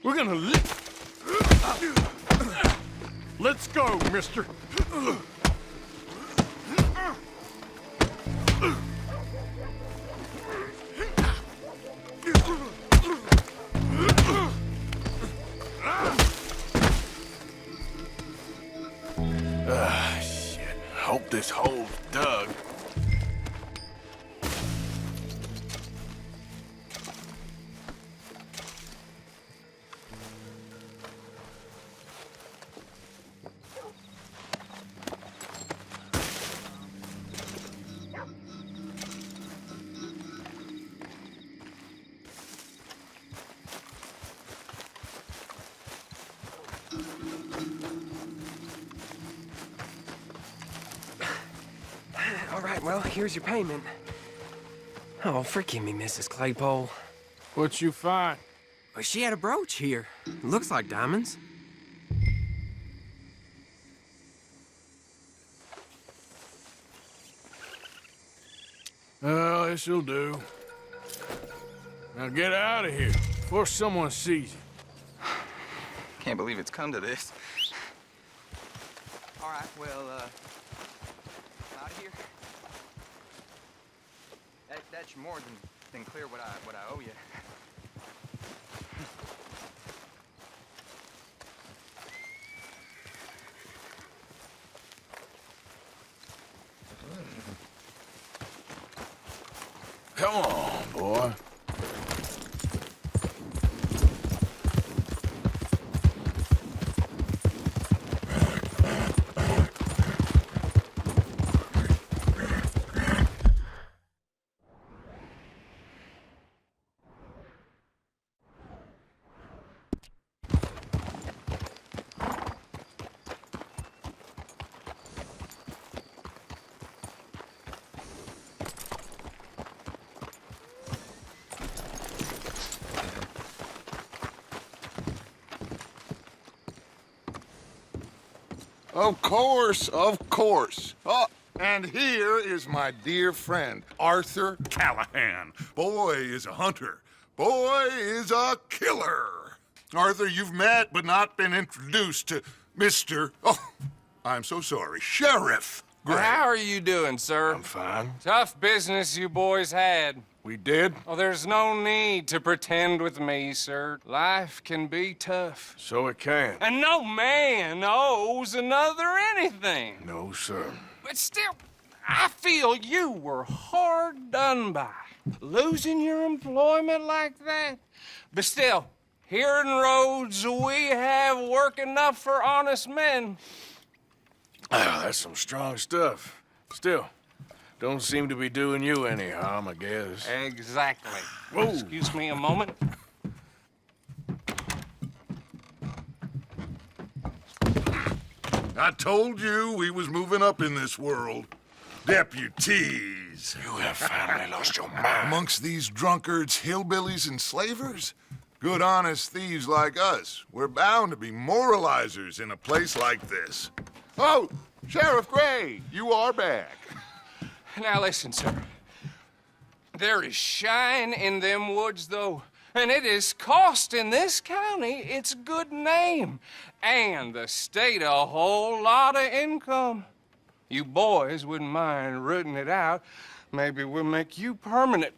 We're gonna Let's go, mister. Shit. Hope this hole's dug. All right, well, here's your payment. Oh, forgive me, Mrs. Claypole. What'd you find? Well, she had a brooch here. Looks like diamonds. Well, this'll do. Now get out of here before someone sees you. Can't believe it's come to this. All right, well, out of here. That's more than clear what I owe you. Come on, boy. Of course, of course. Oh, and here is my dear friend, Arthur Callahan. Boy is a hunter. Boy is a killer. Arthur, you've met but not been introduced to Mr. Oh, I'm so sorry, Sheriff Gray. How are you doing, sir? I'm fine. Tough business you boys had. We did? Oh, there's no need to pretend with me, sir. Life can be tough. So it can. And no man owes another anything. No, sir. But still, I feel you were hard done by. Losing your employment like that. But still, here in Rhodes, we have work enough for honest men. Ah, that's some strong stuff. Still, don't seem to be doing you any harm, I guess. Exactly. Whoa. Excuse me a moment. I told you we was moving up in this world. Deputies. You have finally lost your mind. Amongst these drunkards, hillbillies, and slavers? Good, honest thieves like us. We're bound to be moralizers in a place like this. Oh, Sheriff Gray, you are back. Now listen, sir. There is shine in them woods, though. And it is costing this county its good name and the state a whole lot of income. You boys wouldn't mind rooting it out. Maybe we'll make you permanent.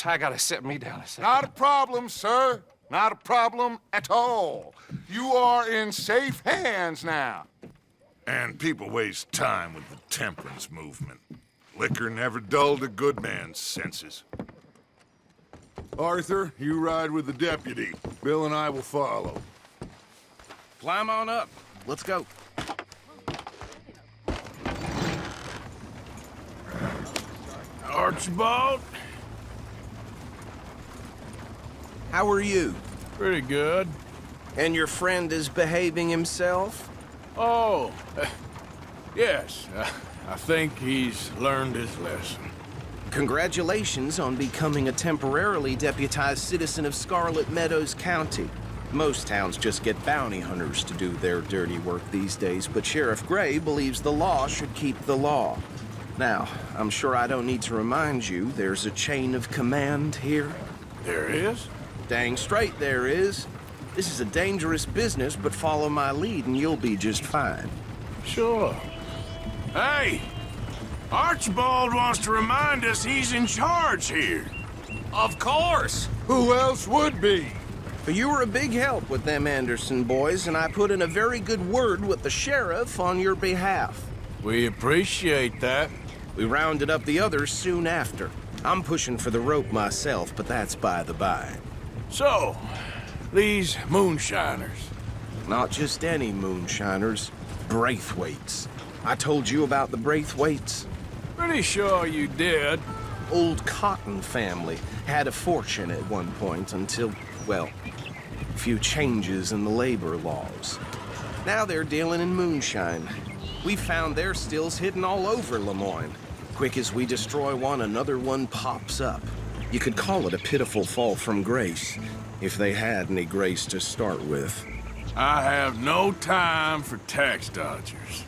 I gotta sit me down a second. Not a problem, sir. Not a problem at all. You are in safe hands now. And people waste time with the temperance movement. Liquor never dulled a good man's senses. Arthur, you ride with the deputy. Bill and I will follow. Climb on up. Let's go. Archibald? How are you? Pretty good. And your friend is behaving himself? Oh, yes. I think he's learned his lesson. Congratulations on becoming a temporarily deputized citizen of Scarlet Meadows County. Most towns just get bounty hunters to do their dirty work these days, but Sheriff Gray believes the law should keep the law. Now, I'm sure I don't need to remind you there's a chain of command here. There is? Dang straight there is. This is a dangerous business, but follow my lead and you'll be just fine. Sure. Hey! Archibald wants to remind us he's in charge here. Of course! Who else would be? But you were a big help with them Anderson boys, and I put in a very good word with the sheriff on your behalf. We appreciate that. We rounded up the others soon after. I'm pushing for the rope myself, but that's by the by. So, these moonshiners. Not just any moonshiners, Braithwaites. I told you about the Braithwaites? Pretty sure you did. Old Cotton family had a fortune at one point until, well, a few changes in the labor laws. Now they're dealing in moonshine. We found their stills hidden all over Lemoyne. Quick as we destroy one, another one pops up. You could call it a pitiful fall from grace, if they had any grace to start with. I have no time for tax dodgers.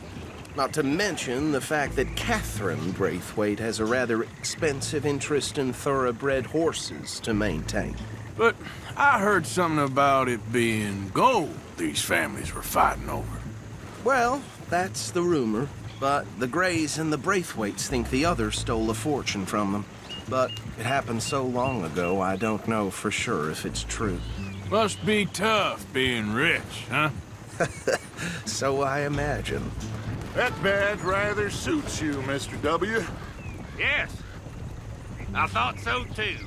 Not to mention the fact that Catherine Braithwaite has a rather expensive interest in thoroughbred horses to maintain. But I heard something about it being gold these families were fighting over. Well, that's the rumor. But the Grays and the Braithwaites think the others stole a fortune from them. But it happened so long ago, I don't know for sure if it's true. Must be tough being rich, huh? So I imagine. That badge rather suits you, Mr. W. Yes. I thought so too.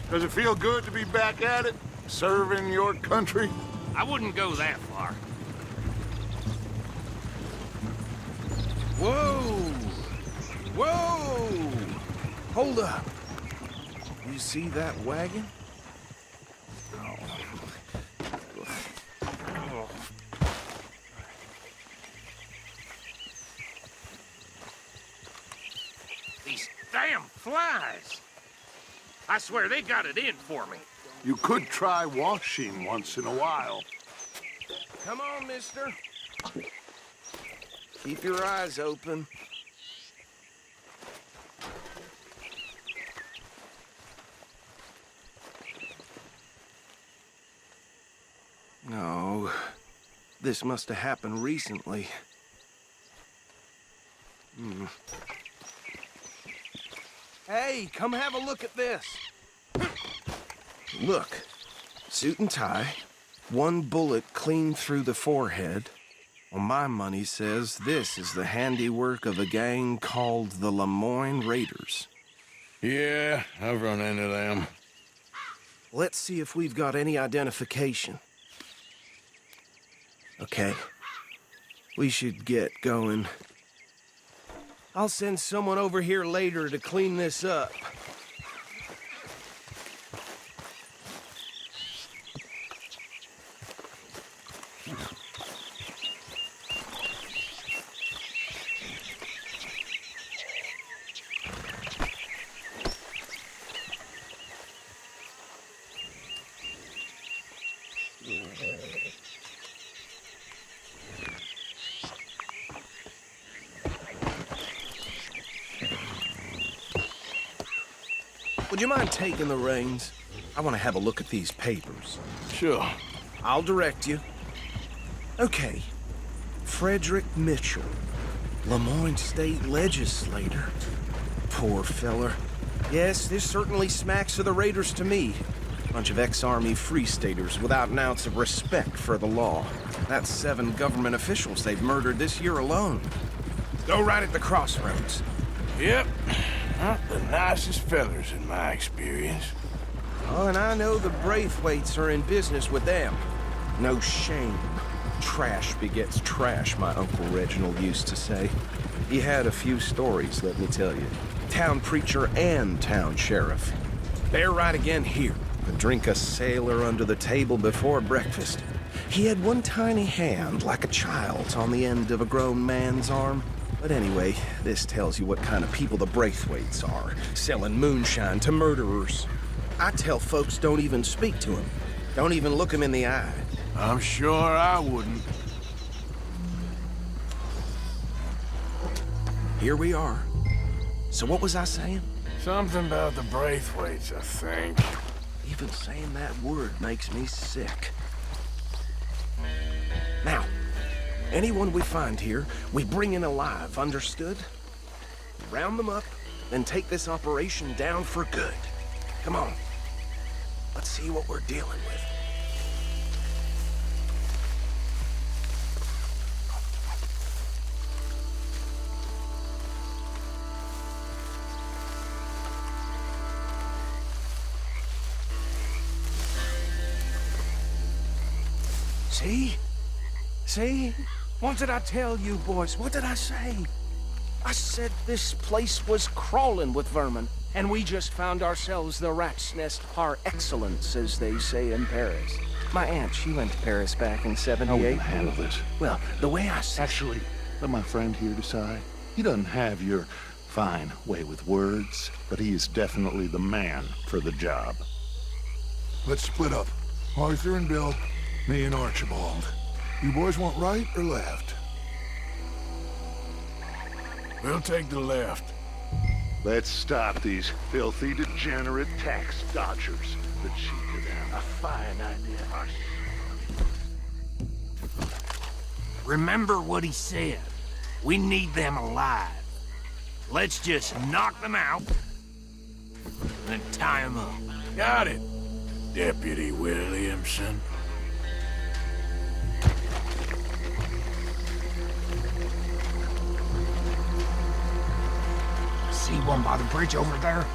Does it feel good to be back at it, serving your country? I wouldn't go that far. Whoa! Whoa! Hold up. You see that wagon? These damn flies. I swear they got it in for me. You could try washing once in a while. Come on, mister. Keep your eyes open. No, this must have happened recently. Hey, come have a look at this. Look, suit and tie, one bullet clean through the forehead. Well, my money says this is the handiwork of a gang called the Lemoyne Raiders. Yeah, I've run into them. Let's see if we've got any identification. Okay. We should get going. I'll send someone over here later to clean this up. Would you mind taking the reins? I want to have a look at these papers. Sure. I'll direct you. Okay. Frederick Mitchell, Lemoyne State Legislator. Poor feller. Yes, this certainly smacks of the Raiders to me. Bunch of ex-Army Free Staters without an ounce of respect for the law. That's 7 government officials they've murdered this year alone. Go right at the crossroads. Yep. Not the nicest fellers in my experience. Oh, and I know the Braithwaites are in business with them. No shame. Trash begets trash, my Uncle Reginald used to say. He had a few stories, let me tell you. Town preacher and town sheriff. They're right again here. Could drink a sailor under the table before breakfast. He had one tiny hand, like a child's, on the end of a grown man's arm. But anyway, this tells you what kind of people the Braithwaites are, selling moonshine to murderers. I tell folks don't even speak to him. Don't even look him in the eye. I'm sure I wouldn't. Here we are. So what was I saying? Something about the Braithwaites, I think. Even saying that word makes me sick. Now, anyone we find here, we bring in alive, understood? Round them up, then take this operation down for good. Come on. Let's see what we're dealing with. See? See? What did I tell you, boys? What did I say? I said this place was crawling with vermin, and we just found ourselves the rat's nest par excellence, as they say in Paris. My aunt, she went to Paris back in '78. How are we gonna handle this? Well, the way I said... Actually, let my friend here decide. He doesn't have your fine way with words, but he is definitely the man for the job. Let's split up. Arthur and Bill, me and Archibald. You boys want right or left? We'll take the left. Let's stop these filthy, degenerate tax dodgers. The cheek of them. A fine idea. Remember what he said. We need them alive. Let's just knock them out, then tie them up. Got it, Deputy Williamson. See one by the bridge over there?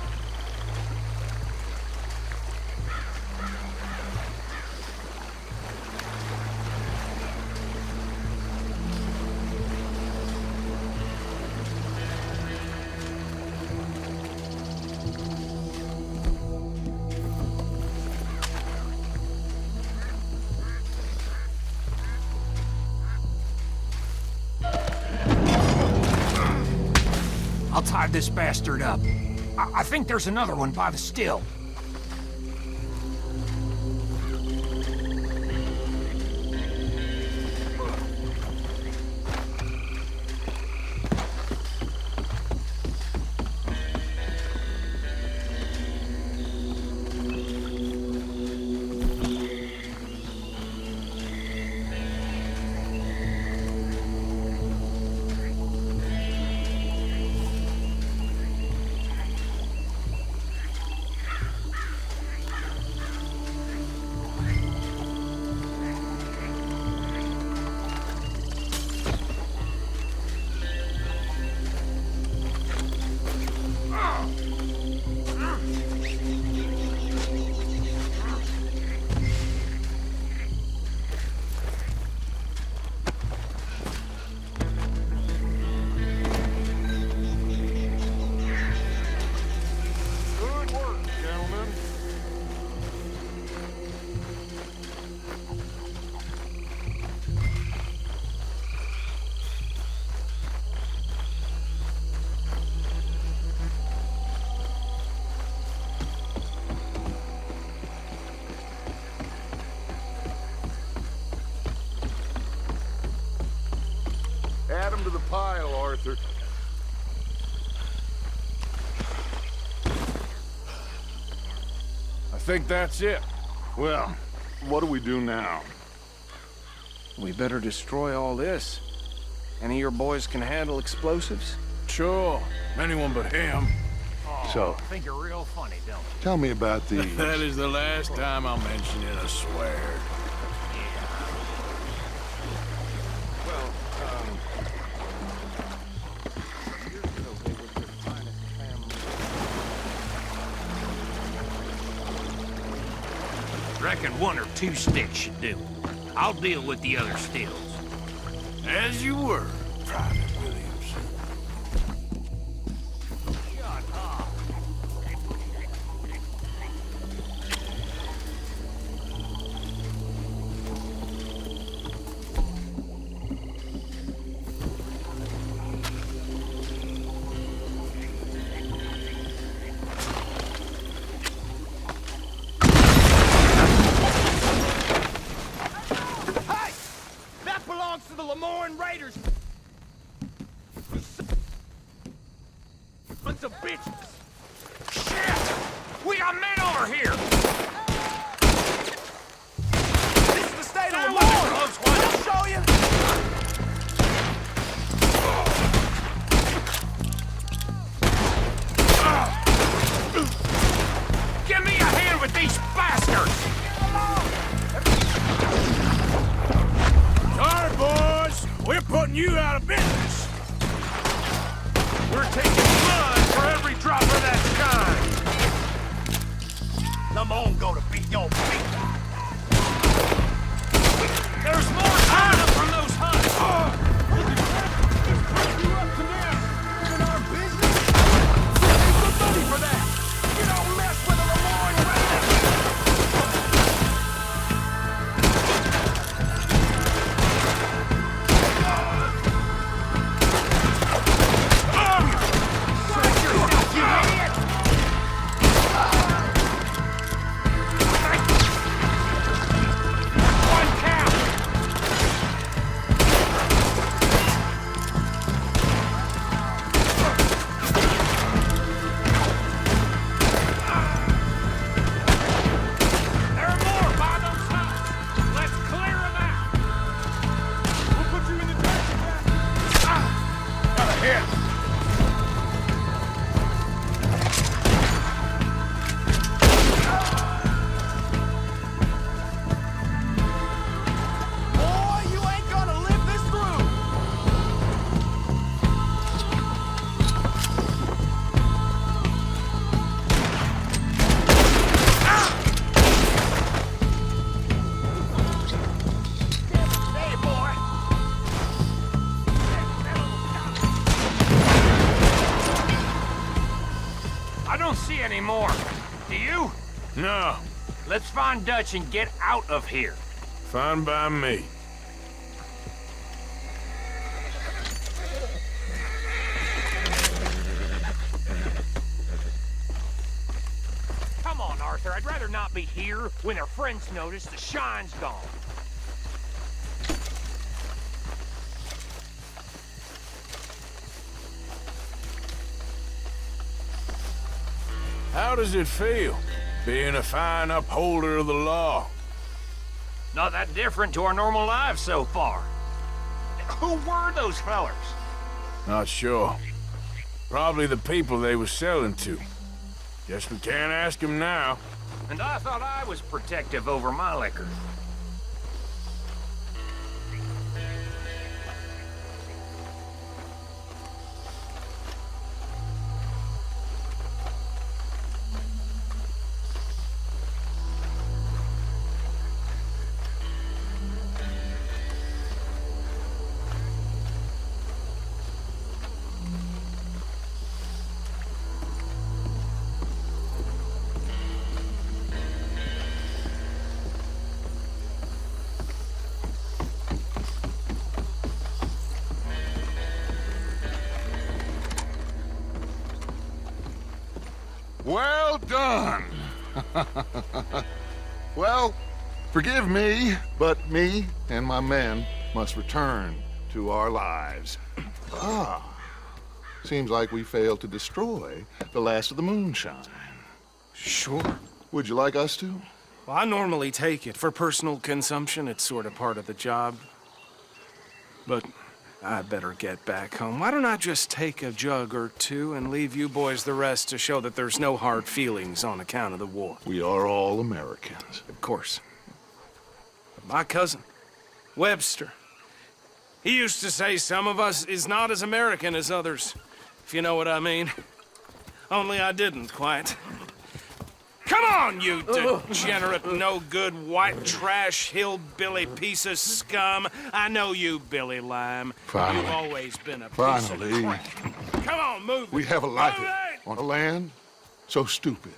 I'll tie this bastard up. I think there's another one by the still. Add them to the pile, Arthur. I think that's it. Well, what do we do now? We better destroy all this. Any of your boys can handle explosives? Sure. Anyone but him. So, Think you're real funny, don't you? tell me about these. That is the last time I'll mention it, I swear. Reckon 1 or 2 sticks should do. I'll deal with the other stills. As you were, Private Williams. That belongs to the Lemoyne Raiders! Bunch of bitches! Shit! We got men over here! This is the state of Lemoyne! I'll show you! Give me a hand with these bastards! Sorry, boys. We're putting you out of business. We're taking blood for every drop of that kind! Lemon go to beat your feet! There's more coming up from those huts! You up to this? In our business? Pay some money for that! You don't mess with the Lemoyne Raiders! There are more by those huts! Let's clear them out! We'll put you in the taxi cab! Got a hit. Boy, you ain't gonna live this through! Hey, boy! I don't see any more. Do you? No. Let's find Dutch and get out of here. Fine by me. Come on, Arthur. I'd rather not be here when our friends notice the shine's gone. How does it feel, being a fine upholder of the law? Not that different to our normal lives so far. Who were those fellers? Not sure. Probably the people they were selling to. Guess we can't ask them now. And I thought I was protective over my liquor. Well done. Well, forgive me, but me and my men must return to our lives. Seems like we failed to destroy the last of the moonshine. Sure. Would you like us to? Well, I normally take it. For personal consumption, it's sort of part of the job. But I better get back home. Why don't I just take a jug or two and leave you boys the rest to show that there's no hard feelings on account of the war? We are all Americans. Of course. But my cousin, Webster, he used to say some of us is not as American as others, if you know what I mean. Only I didn't quite. Come on, you degenerate, no-good, white trash, hillbilly piece of scum. I know you, Billy Lime. Finally. You've always been a piece Finally. of crap. Come on, move it. We have a life Move it! on a land so stupid,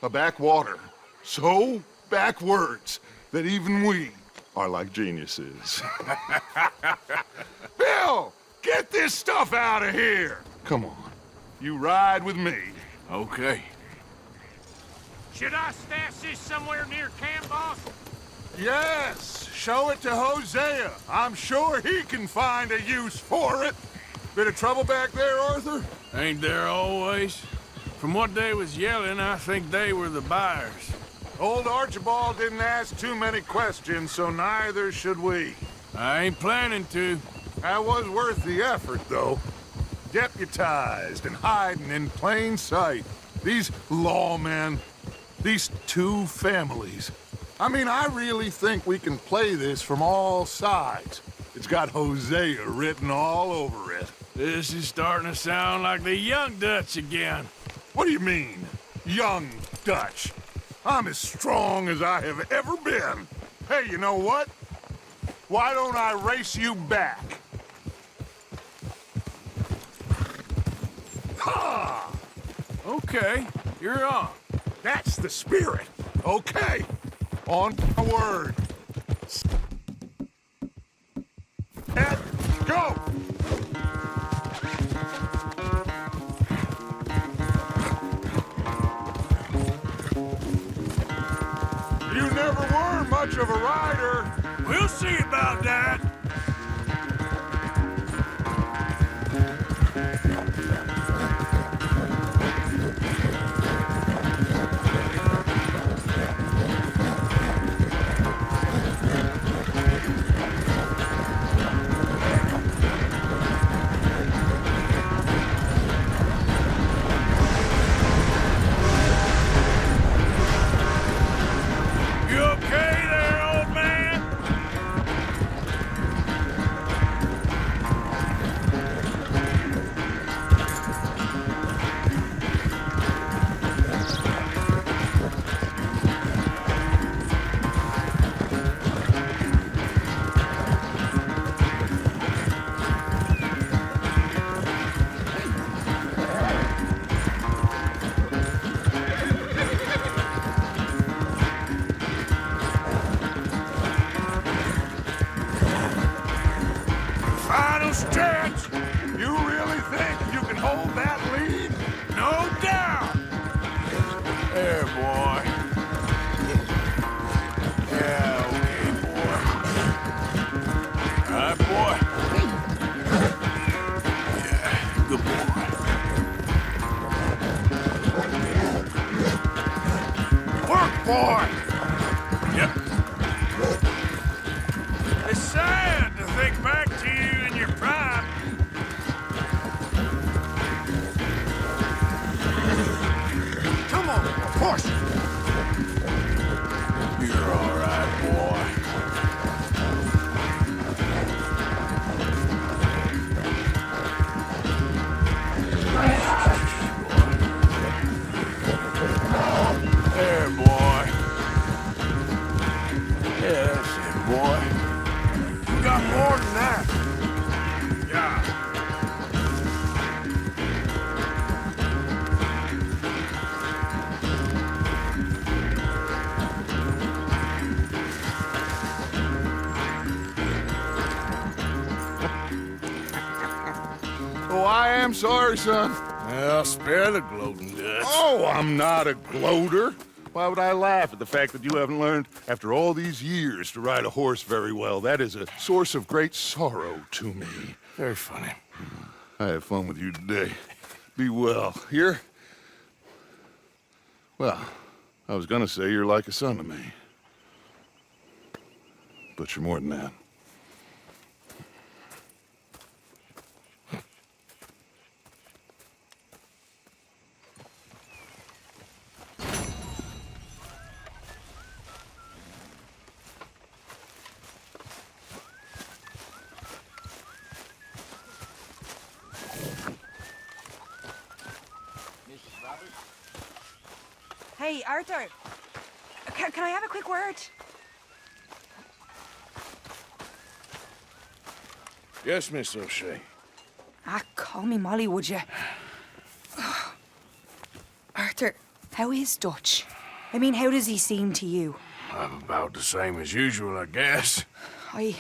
a backwater so backwards that even we are like geniuses. Bill, get this stuff out of here. Come on, you ride with me. Okay. Should I stash this somewhere near camp, boss? Yes, show it to Hosea. I'm sure he can find a use for it. Bit of trouble back there, Arthur? Ain't there always? From what they was yelling, I think they were the buyers. Old Archibald didn't ask too many questions, so neither should we. I ain't planning to. That was worth the effort, though. Deputized and hiding in plain sight. These lawmen, these two families. I mean, I really think we can play this from all sides. It's got Hosea written all over it. This is starting to sound like the Young Dutch again. What do you mean, Young Dutch? I'm as strong as I have ever been. Hey, you know what? Why don't I race you back? Ha! Okay, you're on. That's the spirit. Okay. On my word. Set, go! You never were much of a rider. We'll see about that. You okay there, old man? Final stretch! You really think you can hold that lead? No doubt! There, boy. Yeah, okay, boy. All right, boy. Yeah, good boy. Work, boy! Yep. It's sad to think back to you in your prime. Come on, push! You're all right, boy. There, boy. Yeah, that's it, boy. You got more than that. Yeah. Oh, I am sorry, son. Well, spare the gloating, Dutch. Oh, I'm not a gloater. Why would I laugh at the fact that you haven't learned, after all these years, to ride a horse very well? That is a source of great sorrow to me. Very funny. I had fun with you today. Be well. Here? Well, I was gonna say you're like a son to me. But you're more than that. Hey, Arthur. Can I have a quick word? Yes, Miss O'Shea. Call me Molly, would you? Arthur, how is Dutch? I mean, how does he seem to you? About the same as usual, I guess. I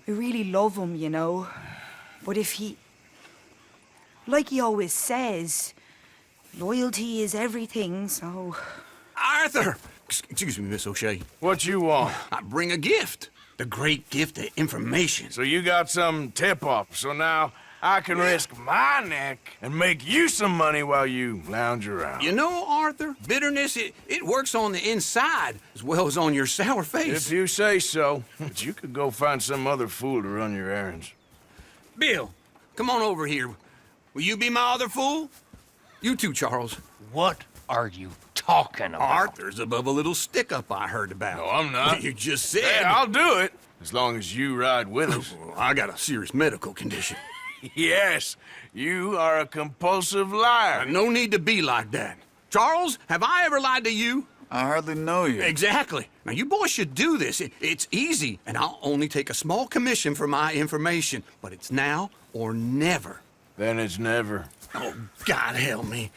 really love him, you know. But if he... Like he always says, loyalty is everything, so... Arthur! Excuse me, Miss O'Shea. What you want? I bring a gift. The great gift of information. So you got some tip-off, so now I can risk my neck and make you some money while you lounge around. You know, Arthur, bitterness, it works on the inside as well as on your sour face. If you say so. But you could go find some other fool to run your errands. Bill, come on over here. Will you be my other fool? You too, Charles. What are you talking about? Arthur's above a little stick-up I heard about. No, I'm not. You just said... Hey, I'll do it, as long as you ride with us. I got a serious medical condition. Yes, you are a compulsive liar. No need to be like that. Charles, have I ever lied to you? I hardly know you. Exactly. Now, you boys should do this. It's easy, and I'll only take a small commission for my information. But it's now or never. Then it's never. Oh, God help me.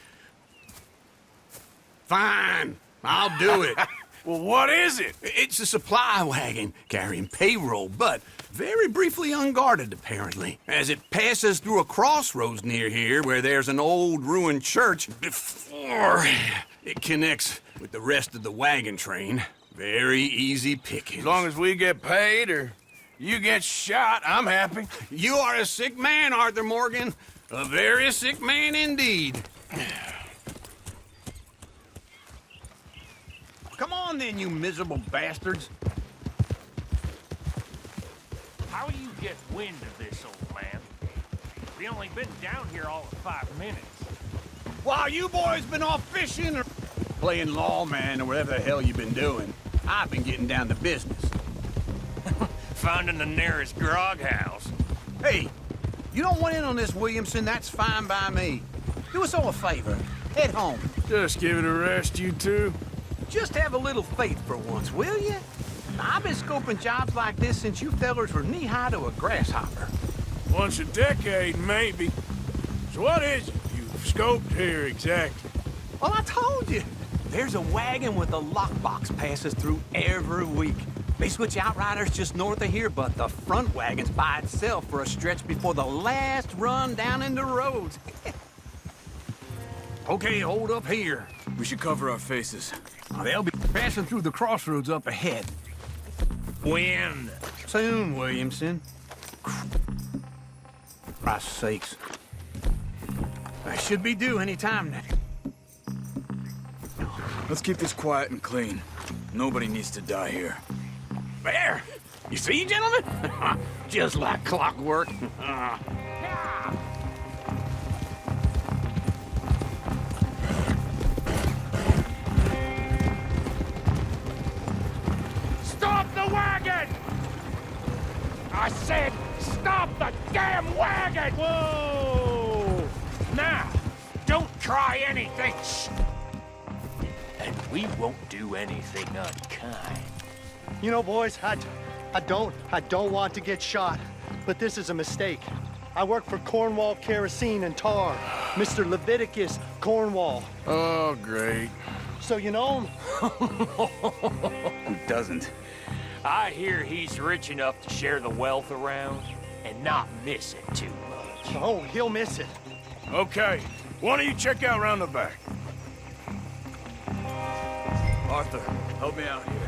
Fine, I'll do it. Well, what is it? It's a supply wagon carrying payroll, but very briefly unguarded, apparently, as it passes through a crossroads near here where there's an old ruined church before it connects with the rest of the wagon train. Very easy pickings. As long as we get paid or you get shot, I'm happy. You are a sick man, Arthur Morgan. A very sick man indeed. Come on then, you miserable bastards. How you get wind of this, old man? We only been down here all of 5 minutes. While you boys been off fishing or playing lawman or whatever the hell you've been doing, I've been getting down to business. Finding the nearest grog house. Hey, you don't want in on this, Williamson, that's fine by me. Do us all a favor. Head home. Just give it a rest, you two. Just have a little faith for once, will you? I've been scoping jobs like this since you fellers were knee-high to a grasshopper. Once a decade, maybe. So what is it you've scoped here exactly? Well, I told you. There's a wagon with a lockbox passes through every week. They switch outriders just north of here, but the front wagon's by itself for a stretch before the last run down into roads. Okay, hold up here. We should cover our faces. They'll be passing through the crossroads up ahead. When? Soon, Williamson. Christ's sakes. I should be due any time now. Let's keep this quiet and clean. Nobody needs to die here. There! You see, gentlemen? Just like clockwork. Stop the wagon! I said, stop the damn wagon! Whoa! Now, don't try anything. And we won't do anything unkind. You know, boys, I don't want to get shot, but this is a mistake. I work for Cornwall Kerosene and Tar, Mr. Leviticus Cornwall. Oh, great. So you know him? Who doesn't? I hear he's rich enough to share the wealth around and not miss it too much. Oh, he'll miss it. Okay, why don't you check out round the back? Arthur, help me out here.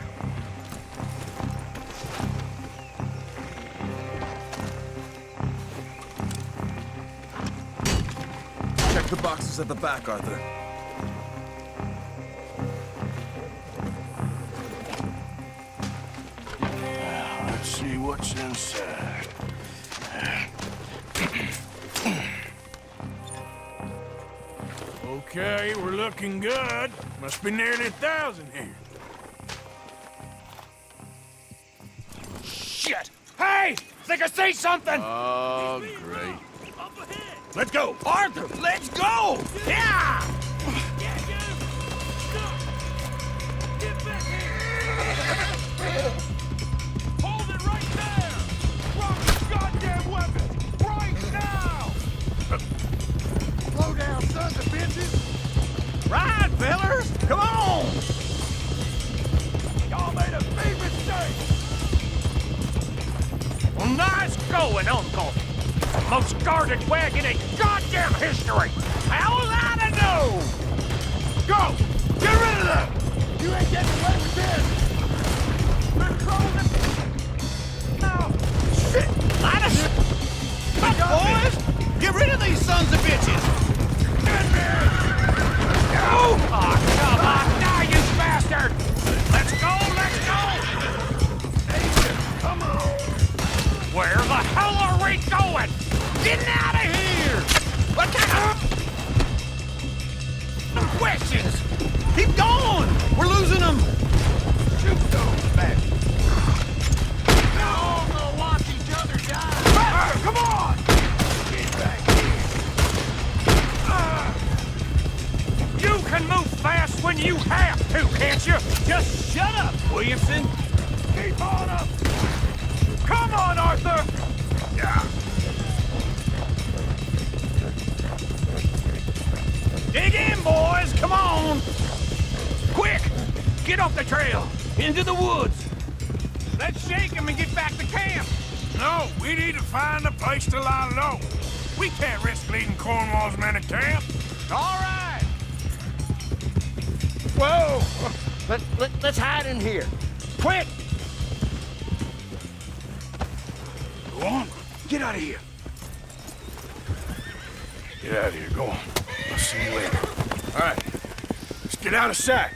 Check the boxes at the back, Arthur. what's inside. Okay, we're looking good. Must be nearly 1,000 here. Shit! Hey! Think I see something! Oh, great. Let's go! Arthur, let's go! Yeah! Hold it right there! Drop your goddamn weapons! Right now! Slow down, sons of bitches! Ride, fellers! Come on! Y'all made a big mistake! Well, nice going, Uncle! The most guarded wagon in goddamn history! How was I to know? Go! Get rid of them! You ain't getting away with this! No! Shit! Light us! Up, boys! Get rid of these sons of bitches! Get me! Oh, come on! Now, you bastard! Let's go! Let's go! Nathan, come on! Where the hell are we going? Getting out of here! What kind of questions? Keep going! We're losing them! Shoot those bastards! No, we'll watch each other die! Come on! Get back here! You can move fast when you have to, can't you? Just shut up, Williamson! Keep on up! Come on, Arthur! Yeah. Dig in, boys! Come on! Quick! Get off the trail! Into the woods! Let's shake him and get back to camp! No, we need to find a place to lie low. We can't risk leading Cornwall's men to camp. All right! Whoa! Let's hide in here. Quick! Go on. Get out of here. Get out of here. Go on. I'll see you later. All right. Let's get out of sight.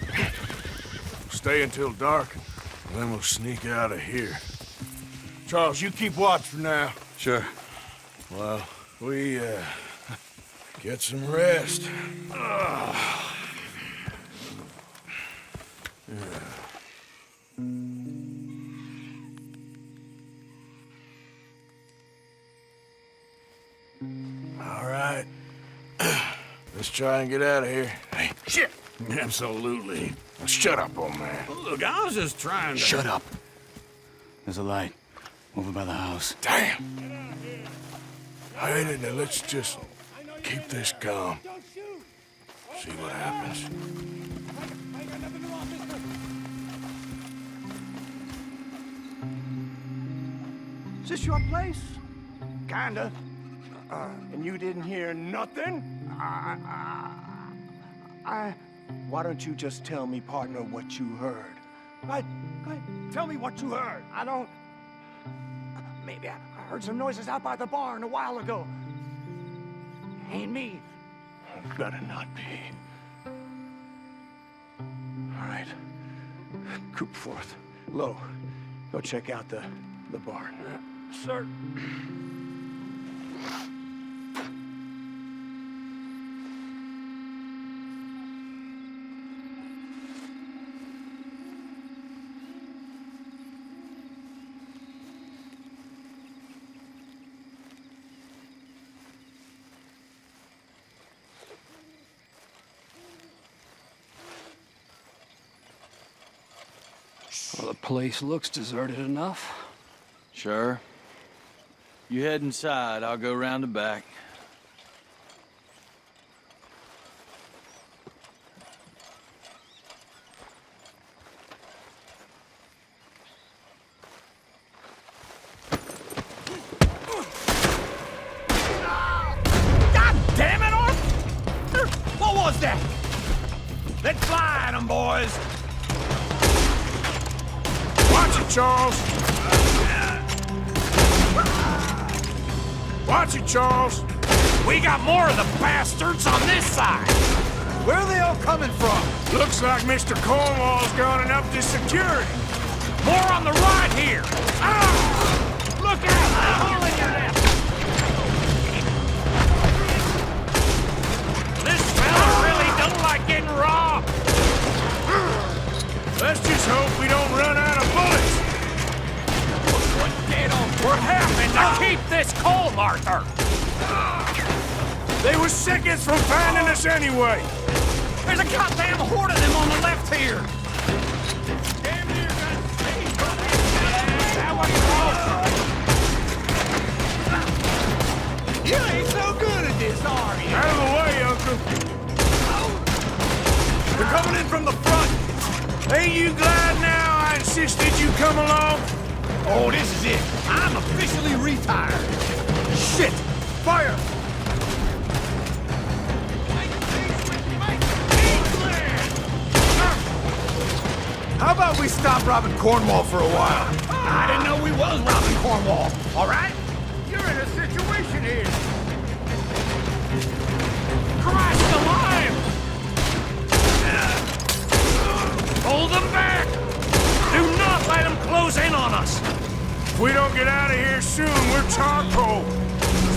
Stay until dark, and then we'll sneak out of here. Charles, you keep watch for now. Sure. Well, we, get some rest. All right. Let's try and get out of here. Hey, shit! Absolutely. Shut up, old man. Look, I was just trying to... Shut up. There's a light over by the house. Damn! Hey, now let's just keep this calm. See what happens. Is this your place? Kinda. And you didn't hear nothing? Why don't you just tell me, partner, what you heard? Go ahead, tell me what you heard. I don't... Maybe I heard some noises out by the barn a while ago. Ain't me. Better not be. All right. Coop forth. Low. Go check out the barn. Sir. Well, the place looks deserted enough. Sure. You head inside, I'll go round the back. God damn it, Arthur! What was that? Let's fly at 'em, boys! Watch it, Charles! Watch it, Charles! We got more of the bastards on this side! Where are they all coming from? Looks like Mr. Cornwall's gone and upped his security. More on the right here! Ah! What happened to keep this calm, Arthur? They were seconds from finding us anyway. There's a goddamn horde of them on the left here. You ain't so good at this, are you? Out of the way, Uncle. They're coming in from the front. Ain't you glad now I insisted you come along? Oh, this is it. I'm officially retired. Shit! Fire! How about we stop robbing Cornwall for a while? I didn't know we was robbing Cornwall. All right? You're in a situation here. Christ alive! Hold them back! Do not let them close in on us! If we don't get out of here soon, we're charcoal.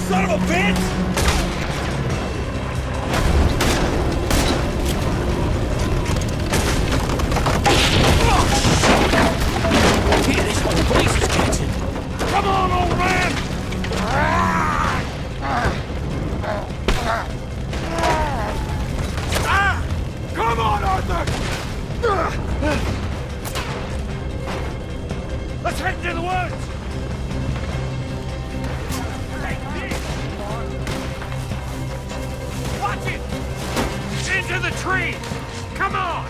Son of a bitch! Here, this whole place is catching. Come on, old man! Come on, Arthur! Let's head to the woods! Watch it! Into the trees! Come on!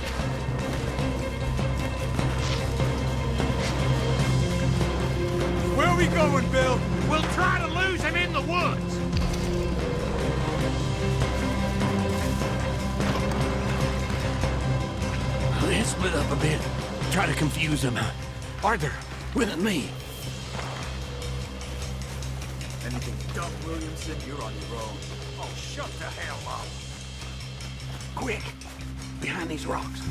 Where are we going, Bill? We'll try to lose him in the woods! Let's split up a bit. Try to confuse them. Arthur, with me. Anything dumb, Williamson, you're on your own. Oh, shut the hell up. Quick, behind these rocks.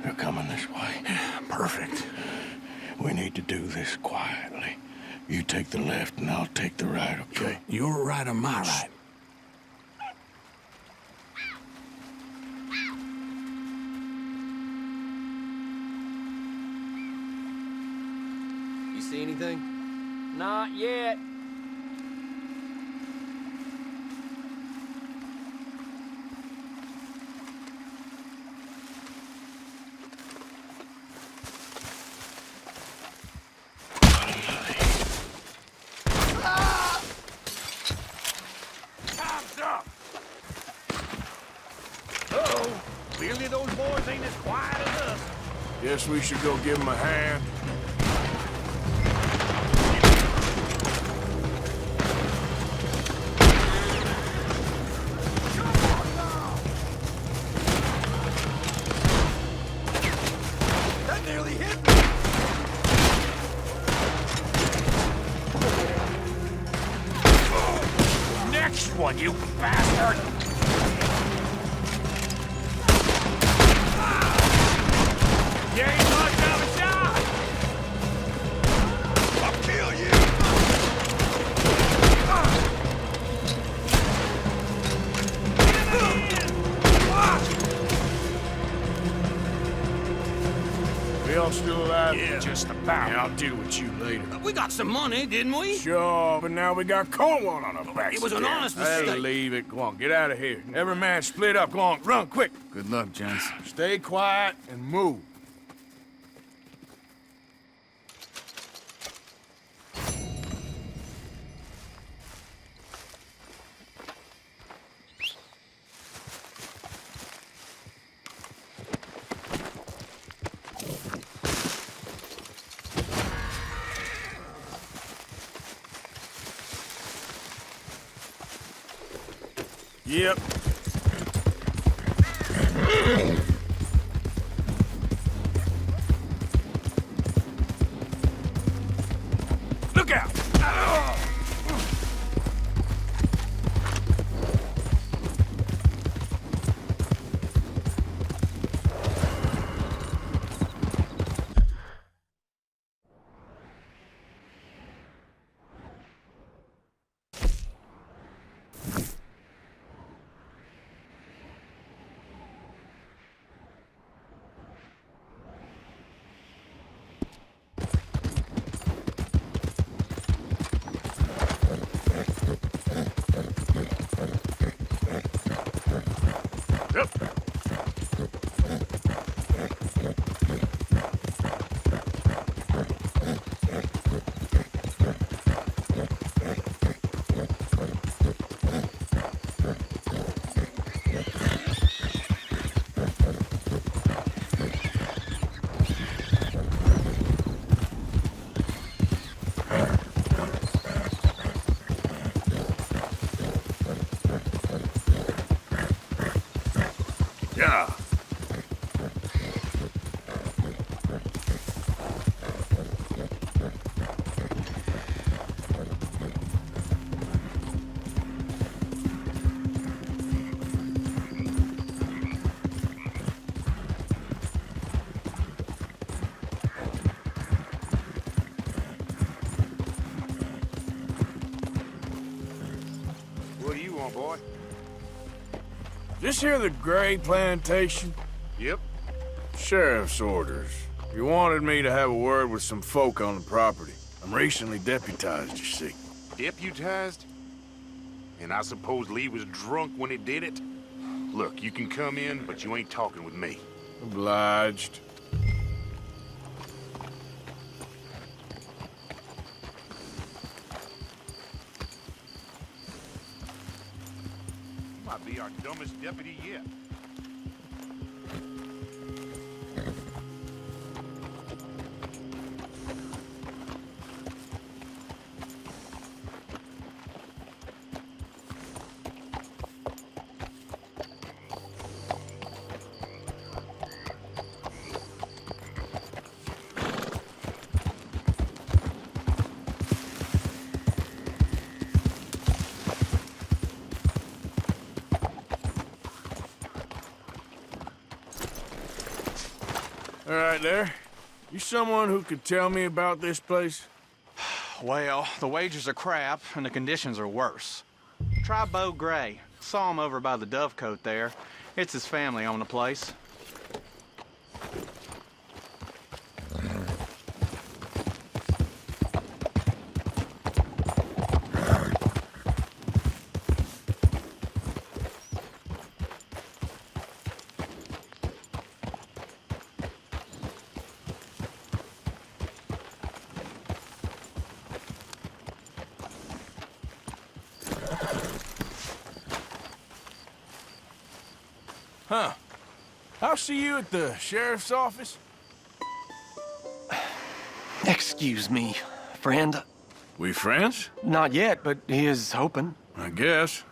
They're coming this way. Perfect. We need to do this quietly. You take the left and I'll take the right, okay? Your right or my right? You see anything? Not yet. Time's up! Uh-oh. Clearly those boys ain't as quiet as us. Guess we should go give them a hand. That nearly hit me. Next one, you bastard! You ain't much of a shot! I'll kill you. Bill still alive? Yeah, just about. Yeah, I'll deal with you later. We got some money, didn't we? Sure, but now we got Cornwall on our backs. It was an honest I'll mistake. leave it. Go on, get out of here. Every man split up. Go on, run, quick. Good luck, gents. Stay quiet and move. Yep. Look out! This here the Gray Plantation? Yep. Sheriff's orders. You wanted me to have a word with some folk on the property. I'm recently deputized, you see. Deputized? And I suppose Lee was drunk when he did it? Look, you can come in, but you ain't talking with me. Obliged. You might be our dumbest deputy yet. All right, there. You someone who could tell me about this place? Well, the wages are crap, and the conditions are worse. Try Beau Gray. Saw him over by the Dovecote there. It's his family own the place. Huh. I'll see you at the sheriff's office. Excuse me, friend. We friends? Not yet, but he is hoping. I guess.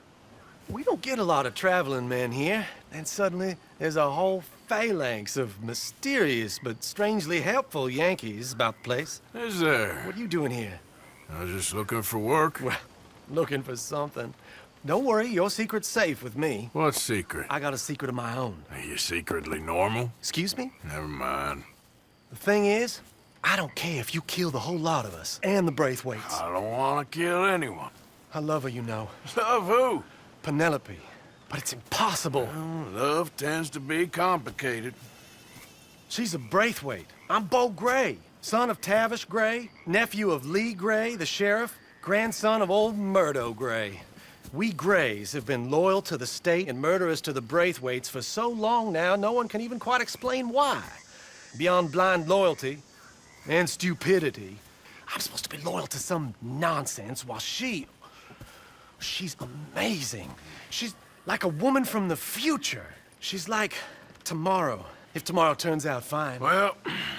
We don't get a lot of traveling men here, and suddenly there's a whole phalanx of mysterious but strangely helpful Yankees about the place. Is there? What are you doing here? I was just looking for work. Well, looking for something. Don't worry, your secret's safe with me. What secret? I got a secret of my own. Are you secretly normal? Excuse me? Never mind. The thing is, I don't care if you kill the whole lot of us, and the Braithwaites. I don't want to kill anyone. I love her, you know. Love who? Penelope. But it's impossible. Well, love tends to be complicated. She's a Braithwaite. I'm Beau Gray, son of Tavish Gray, nephew of Lee Gray, the sheriff, grandson of old Murdo Gray. We Grays have been loyal to the state and murderous to the Braithwaites for so long now, no one can even quite explain why. Beyond blind loyalty and stupidity, I'm supposed to be loyal to some nonsense while she's amazing. She's like a woman from the future. She's like tomorrow, if tomorrow turns out fine. Well,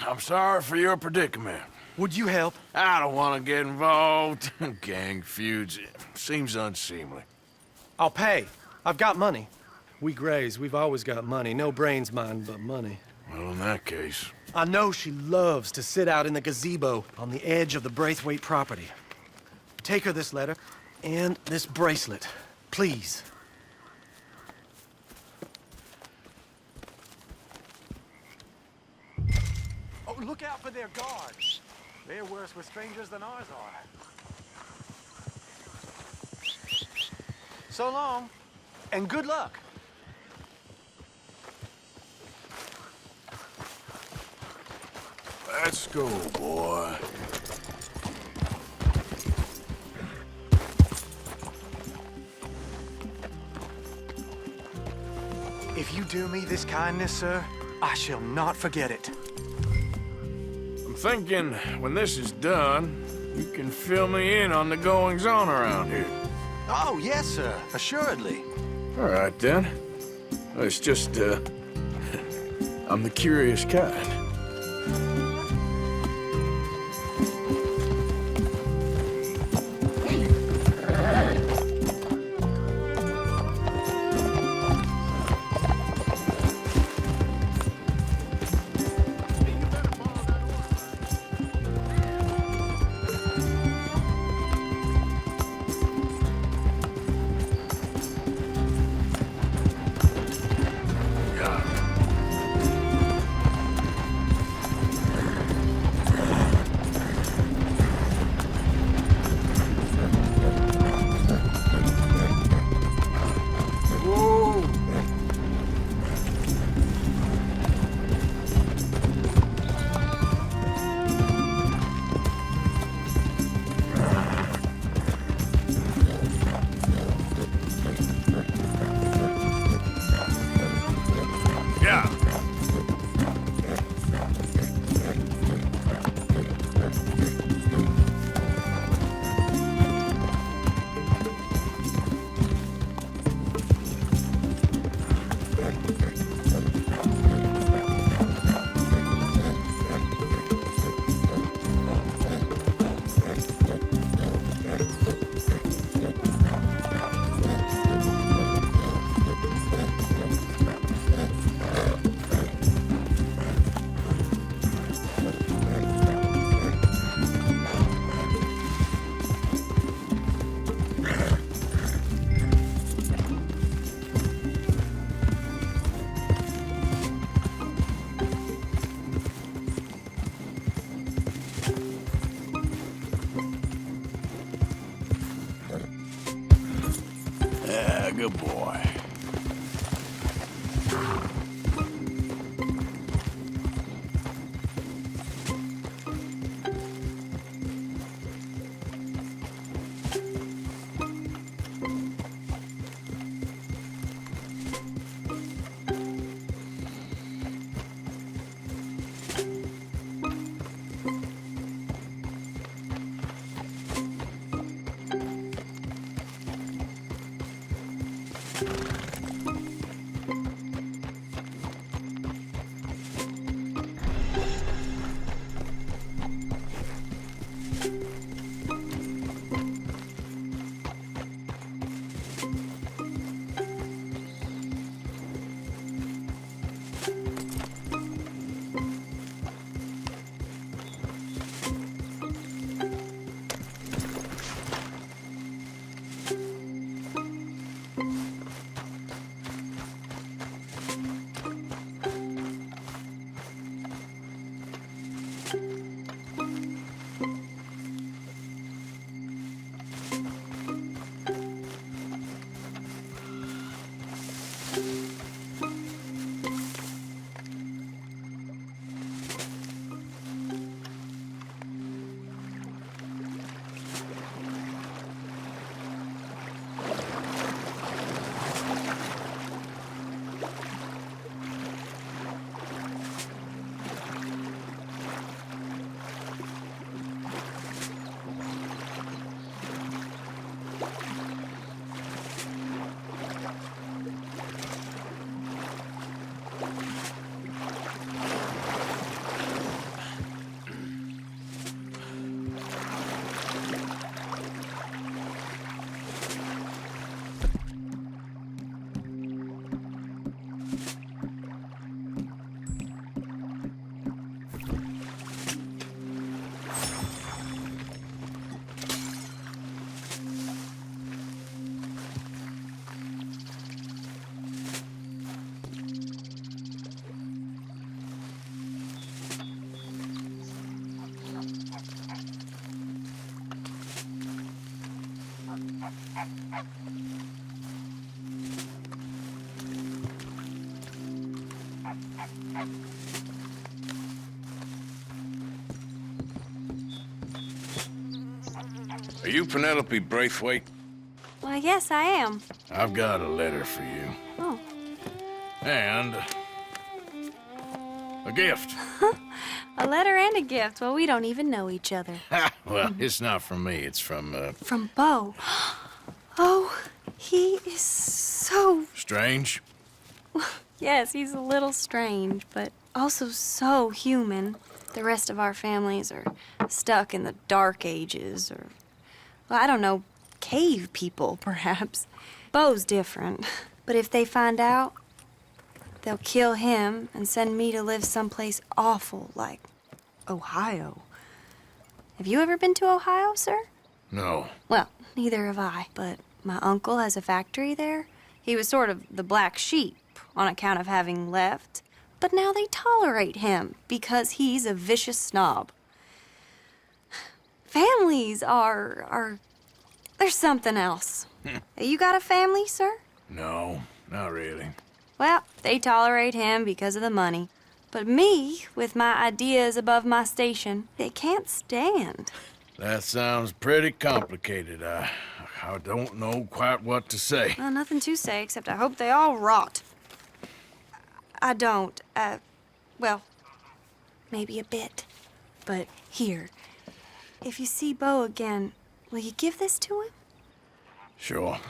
I'm sorry for your predicament. Would you help? I don't want to get involved. Gang feuds. Seems unseemly. I'll pay. I've got money. We Grays, we've always got money. No brains, mind, but money. Well, in that case... I know she loves to sit out in the gazebo on the edge of the Braithwaite property. Take her this letter and this bracelet, please. Oh, look out for their guards. They're worse with strangers than ours are. So long, and good luck. Let's go, boy. If you do me this kindness, sir, I shall not forget it. I'm thinking when this is done, you can fill me in on the goings-on around here. Oh, yes, sir. Assuredly. All right, then. It's just, I'm the curious kind. Good boy. Are you Penelope Braithwaite? Why, yes, I am. I've got a letter for you. Oh. And a gift. A letter and a gift. Well, we don't even know each other. Well, it's not from me. It's from, From Beau. Oh, he is so... Strange? Yes, he's a little strange, but also so human. The rest of our families are stuck in the Dark Ages, or, well, I don't know, cave people, perhaps. Beau's different. But if they find out, they'll kill him and send me to live someplace awful like Ohio. Have you ever been to Ohio, sir? No. Well, neither have I, but my uncle has a factory there. He was sort of the black sheep on account of having left, but now they tolerate him because he's a vicious snob. Families are there's something else. You got a family, sir? No, not really. Well, they tolerate him because of the money. But me, with my ideas above my station, they can't stand. That sounds pretty complicated. I don't know quite what to say. Well, nothing to say, except I hope they all rot. I don't. Well, maybe a bit. But here, if you see Beau again, will you give this to him? Sure.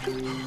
Yeah.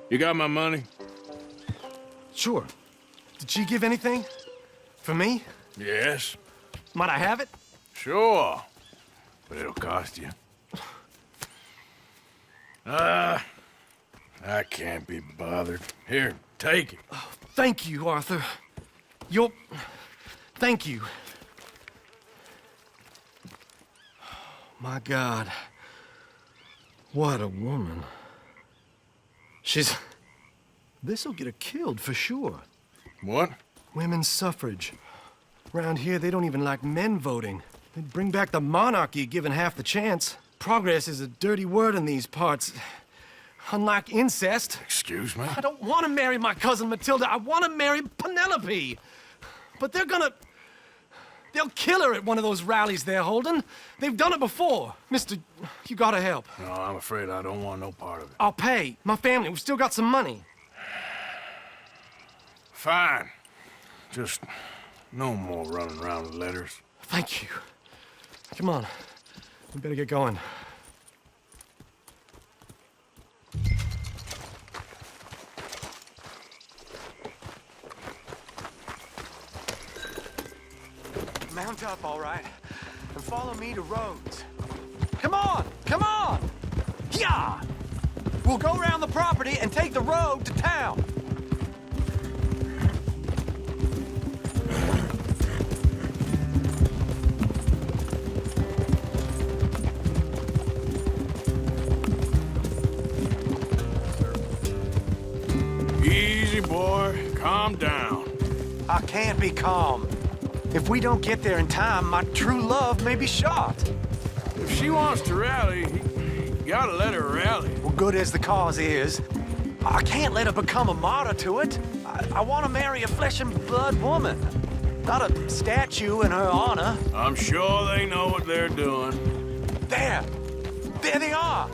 You got my money? Sure. Did she give anything? For me? Yes. Might I have it? Sure. But it'll cost you. I can't be bothered. Here, take it. Thank you, Arthur. You're... Thank you. My God. What a woman. She's... This'll get her killed for sure. What? Women's suffrage. Around here, they don't even like men voting. They'd bring back the monarchy given half the chance. Progress is a dirty word in these parts. Unlike incest. Excuse me? I don't want to marry my cousin Matilda. I want to marry Penelope. But they're gonna... They'll kill her at one of those rallies they're holding. They've done it before. Mister, you gotta help. No, I'm afraid I don't want no part of it. I'll pay. My family, we've still got some money. Fine. Just no more running around with letters. Thank you. Come on. We better get going. Mount up, all right, and follow me to Rhodes. Come on! Come on! Yeah! We'll go around the property and take the road to town. Easy, boy. Calm down. I can't be calm. If we don't get there in time, my true love may be shot. If she wants to rally, you gotta let her rally. Well, good as the cause is, I can't let her become a martyr to it. I want to marry a flesh and blood woman, not a statue in her honor. I'm sure they know what they're doing. There! There they are!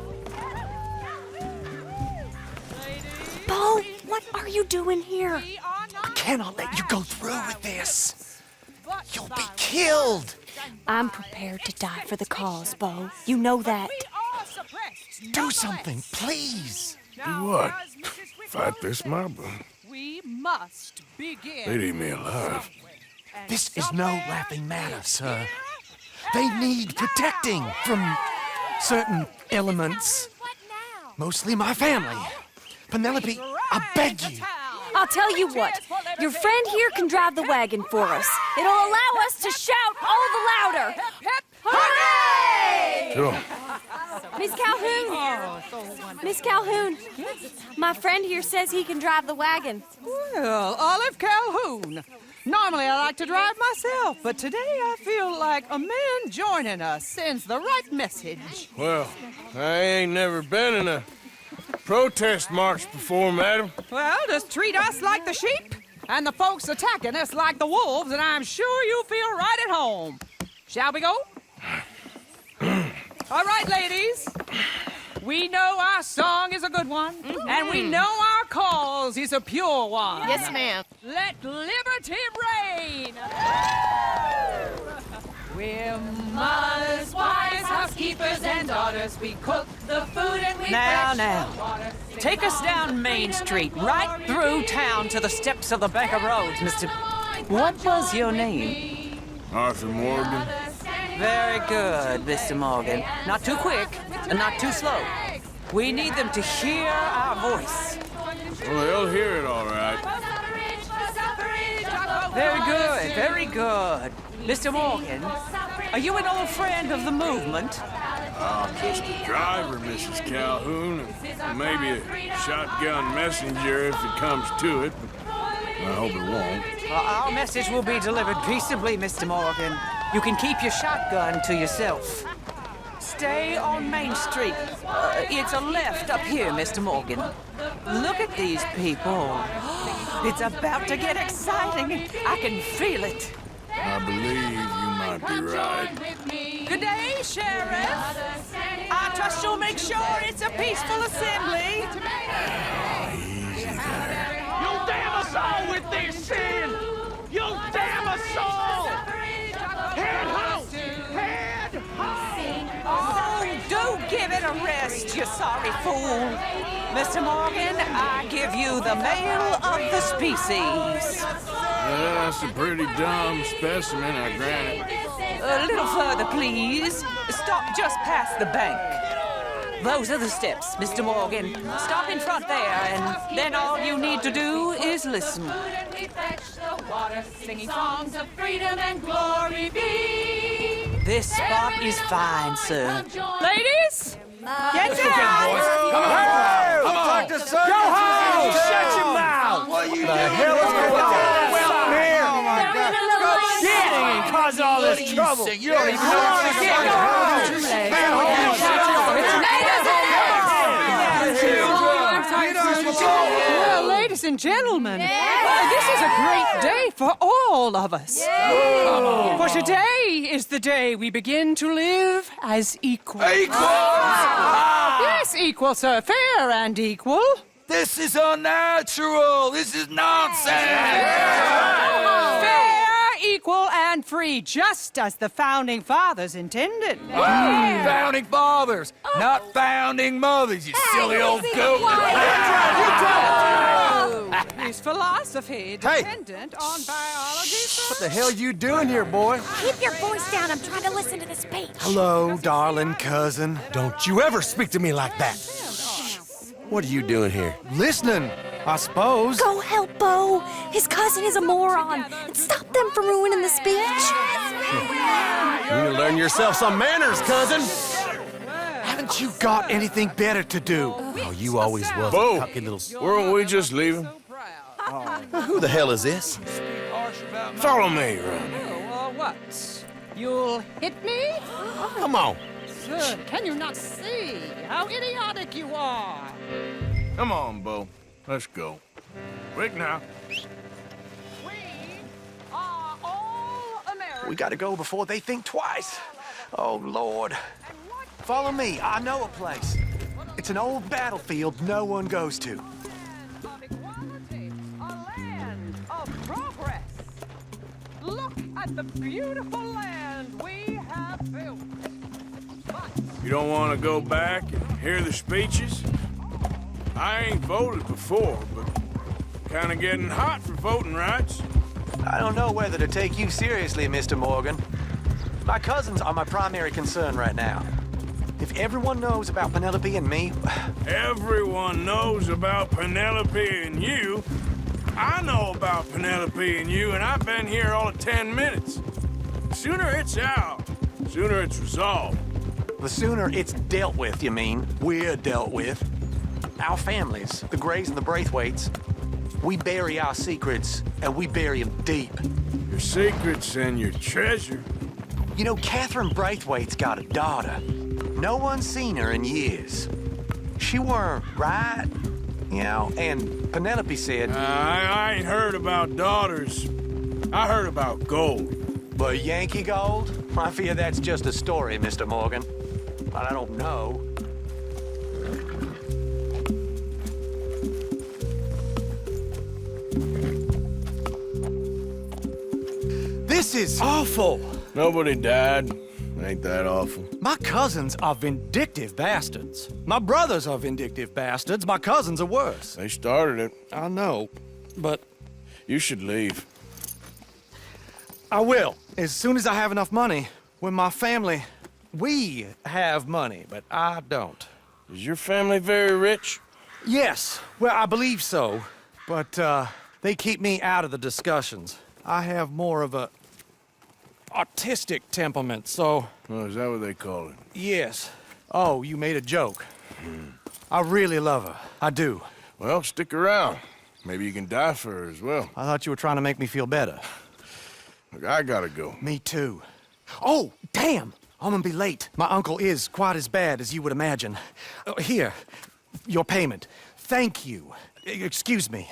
Bo, what are you doing here? I cannot let you go through with this. You'll be killed! I'm prepared to die for the cause, Bo. You know that. Do something, please! Do what? Fight this mob? We must begin. They'd eat me alive. This is no laughing matter, sir. They need protecting from certain elements. Mostly my family. Penelope, I beg you. I'll tell you what. Your friend here can drive the wagon for us. It'll allow us to shout all the louder. Hooray! Sure. Miss Calhoun! Miss Calhoun! My friend here says he can drive the wagon. Well, Olive Calhoun. Normally I like to drive myself, but today I feel like a man joining us sends the right message. Well, I ain't never been in a protest march before, madam. Well, just treat us like the sheep, and the folks attacking us like the wolves, and I'm sure you'll feel right at home. Shall we go? All right, ladies. We know our song is a good one, and we know our cause is a pure one. Yes, ma'am. Let liberty reign! We're mothers, wives, housekeepers, and daughters. We cook the food and we fetch the water. Take us down Main Street, right through town to the steps of the Bank of Rhodes, Mr. What was your name? Arthur Morgan. Very good, Mr. Morgan. Not too quick, and not too slow. We need them to hear our voice. Well, they'll hear it all right. Very good, very good. Mr. Morgan, are you an old friend of the movement? I'm just a driver, Mrs. Calhoun, and maybe a shotgun messenger if it comes to it, but I hope it won't. Our message will be delivered peaceably, Mr. Morgan. You can keep your shotgun to yourself. Stay on Main Street. It's a left up here, Mr. Morgan. Look at these people. It's about to get exciting. I can feel it. I believe you might be right. Good day, Sheriff. I trust you'll make sure it's a peaceful assembly. You'll damn us all with this sin! You'll damn us all! Head home! Head home! Oh, do give it a rest, you sorry fool. Mr. Morgan, I give you the male of the species. That's a pretty dumb specimen, I grant it. A little further, please. Stop just past the bank. Those are the steps, Mr. Morgan. Stop in front there, and then all you need to do is listen. We fetch the water, singing songs of freedom and glory be. This spot is fine, sir. Ladies, get down! Come on! Go home! Shut your mouth! What are you doing? The hell is going on? Welcome here! Oh my God! Go singing and cause all this trouble! You don't even know what you're saying! Go Well, ladies and gentlemen, this is a great day for all of us. For today is the day we begin to live as equals. Yes, equal, sir. Fair and equal. This is unnatural! This is nonsense! Fair, equal, and free, just as the Founding Fathers intended. Founding fathers, not founding mothers, you silly old goat! Is philosophy dependent on biology? What the hell you doing here, boy? Keep your voice down. I'm trying to listen to the speech. Hello, darling cousin. Don't you ever speak to me like that. What are you doing here? Listening, I suppose. Go help Bo. His cousin is a moron. And stop them from ruining the speech. You need to learn yourself some manners, cousin. Haven't you got anything better to do? Oh, you always was Bo, a cocky little... weren't we just leaving? Who the hell is this? Follow me, Ron. What? You'll hit me? Come on. Sir, can you not see how idiotic you are? Come on, Bo. Let's go. Quick now. We are all Americans. We gotta go before they think twice. Oh, Lord. Follow me. I know a place. It's an old battlefield no one goes to. Of equality, a land of progress. Look at the beautiful land we have built. You don't want to go back and hear the speeches? I ain't voted before, but kind of getting hot for voting rights. I don't know whether to take you seriously, Mr. Morgan. My cousins are my primary concern right now. If everyone knows about Penelope and me... Everyone knows about Penelope and you. I know about Penelope and you, and I've been here all of 10 minutes. Sooner it's out, sooner it's resolved. The sooner it's dealt with, you mean, we're dealt with. Our families, the Grays and the Braithwaites, we bury our secrets, and we bury them deep. Your secrets and your treasure. You know, Catherine Braithwaite's got a daughter. No one's seen her in years. She weren't right, you know, and Penelope said... I ain't heard about daughters. I heard about gold. But Yankee gold? I fear that's just a story, Mr. Morgan. But I don't know. This is awful. Nobody died. Ain't that awful? My cousins are vindictive bastards. My brothers are vindictive bastards. My cousins are worse. They started it. I know, but... You should leave. I will, as soon as I have enough money. When my family... We have money, but I don't. Is your family very rich? Yes, well, I believe so. But, they keep me out of the discussions. I have more of a... artistic temperament, so... Oh, is that what they call it? Yes. Oh, you made a joke. I really love her. I do. Well, stick around. Maybe you can die for her as well. I thought you were trying to make me feel better. Look, I gotta go. Me too. Oh, damn! I'm gonna be late. My uncle is quite as bad as you would imagine. Here, your payment. Thank you. Excuse me.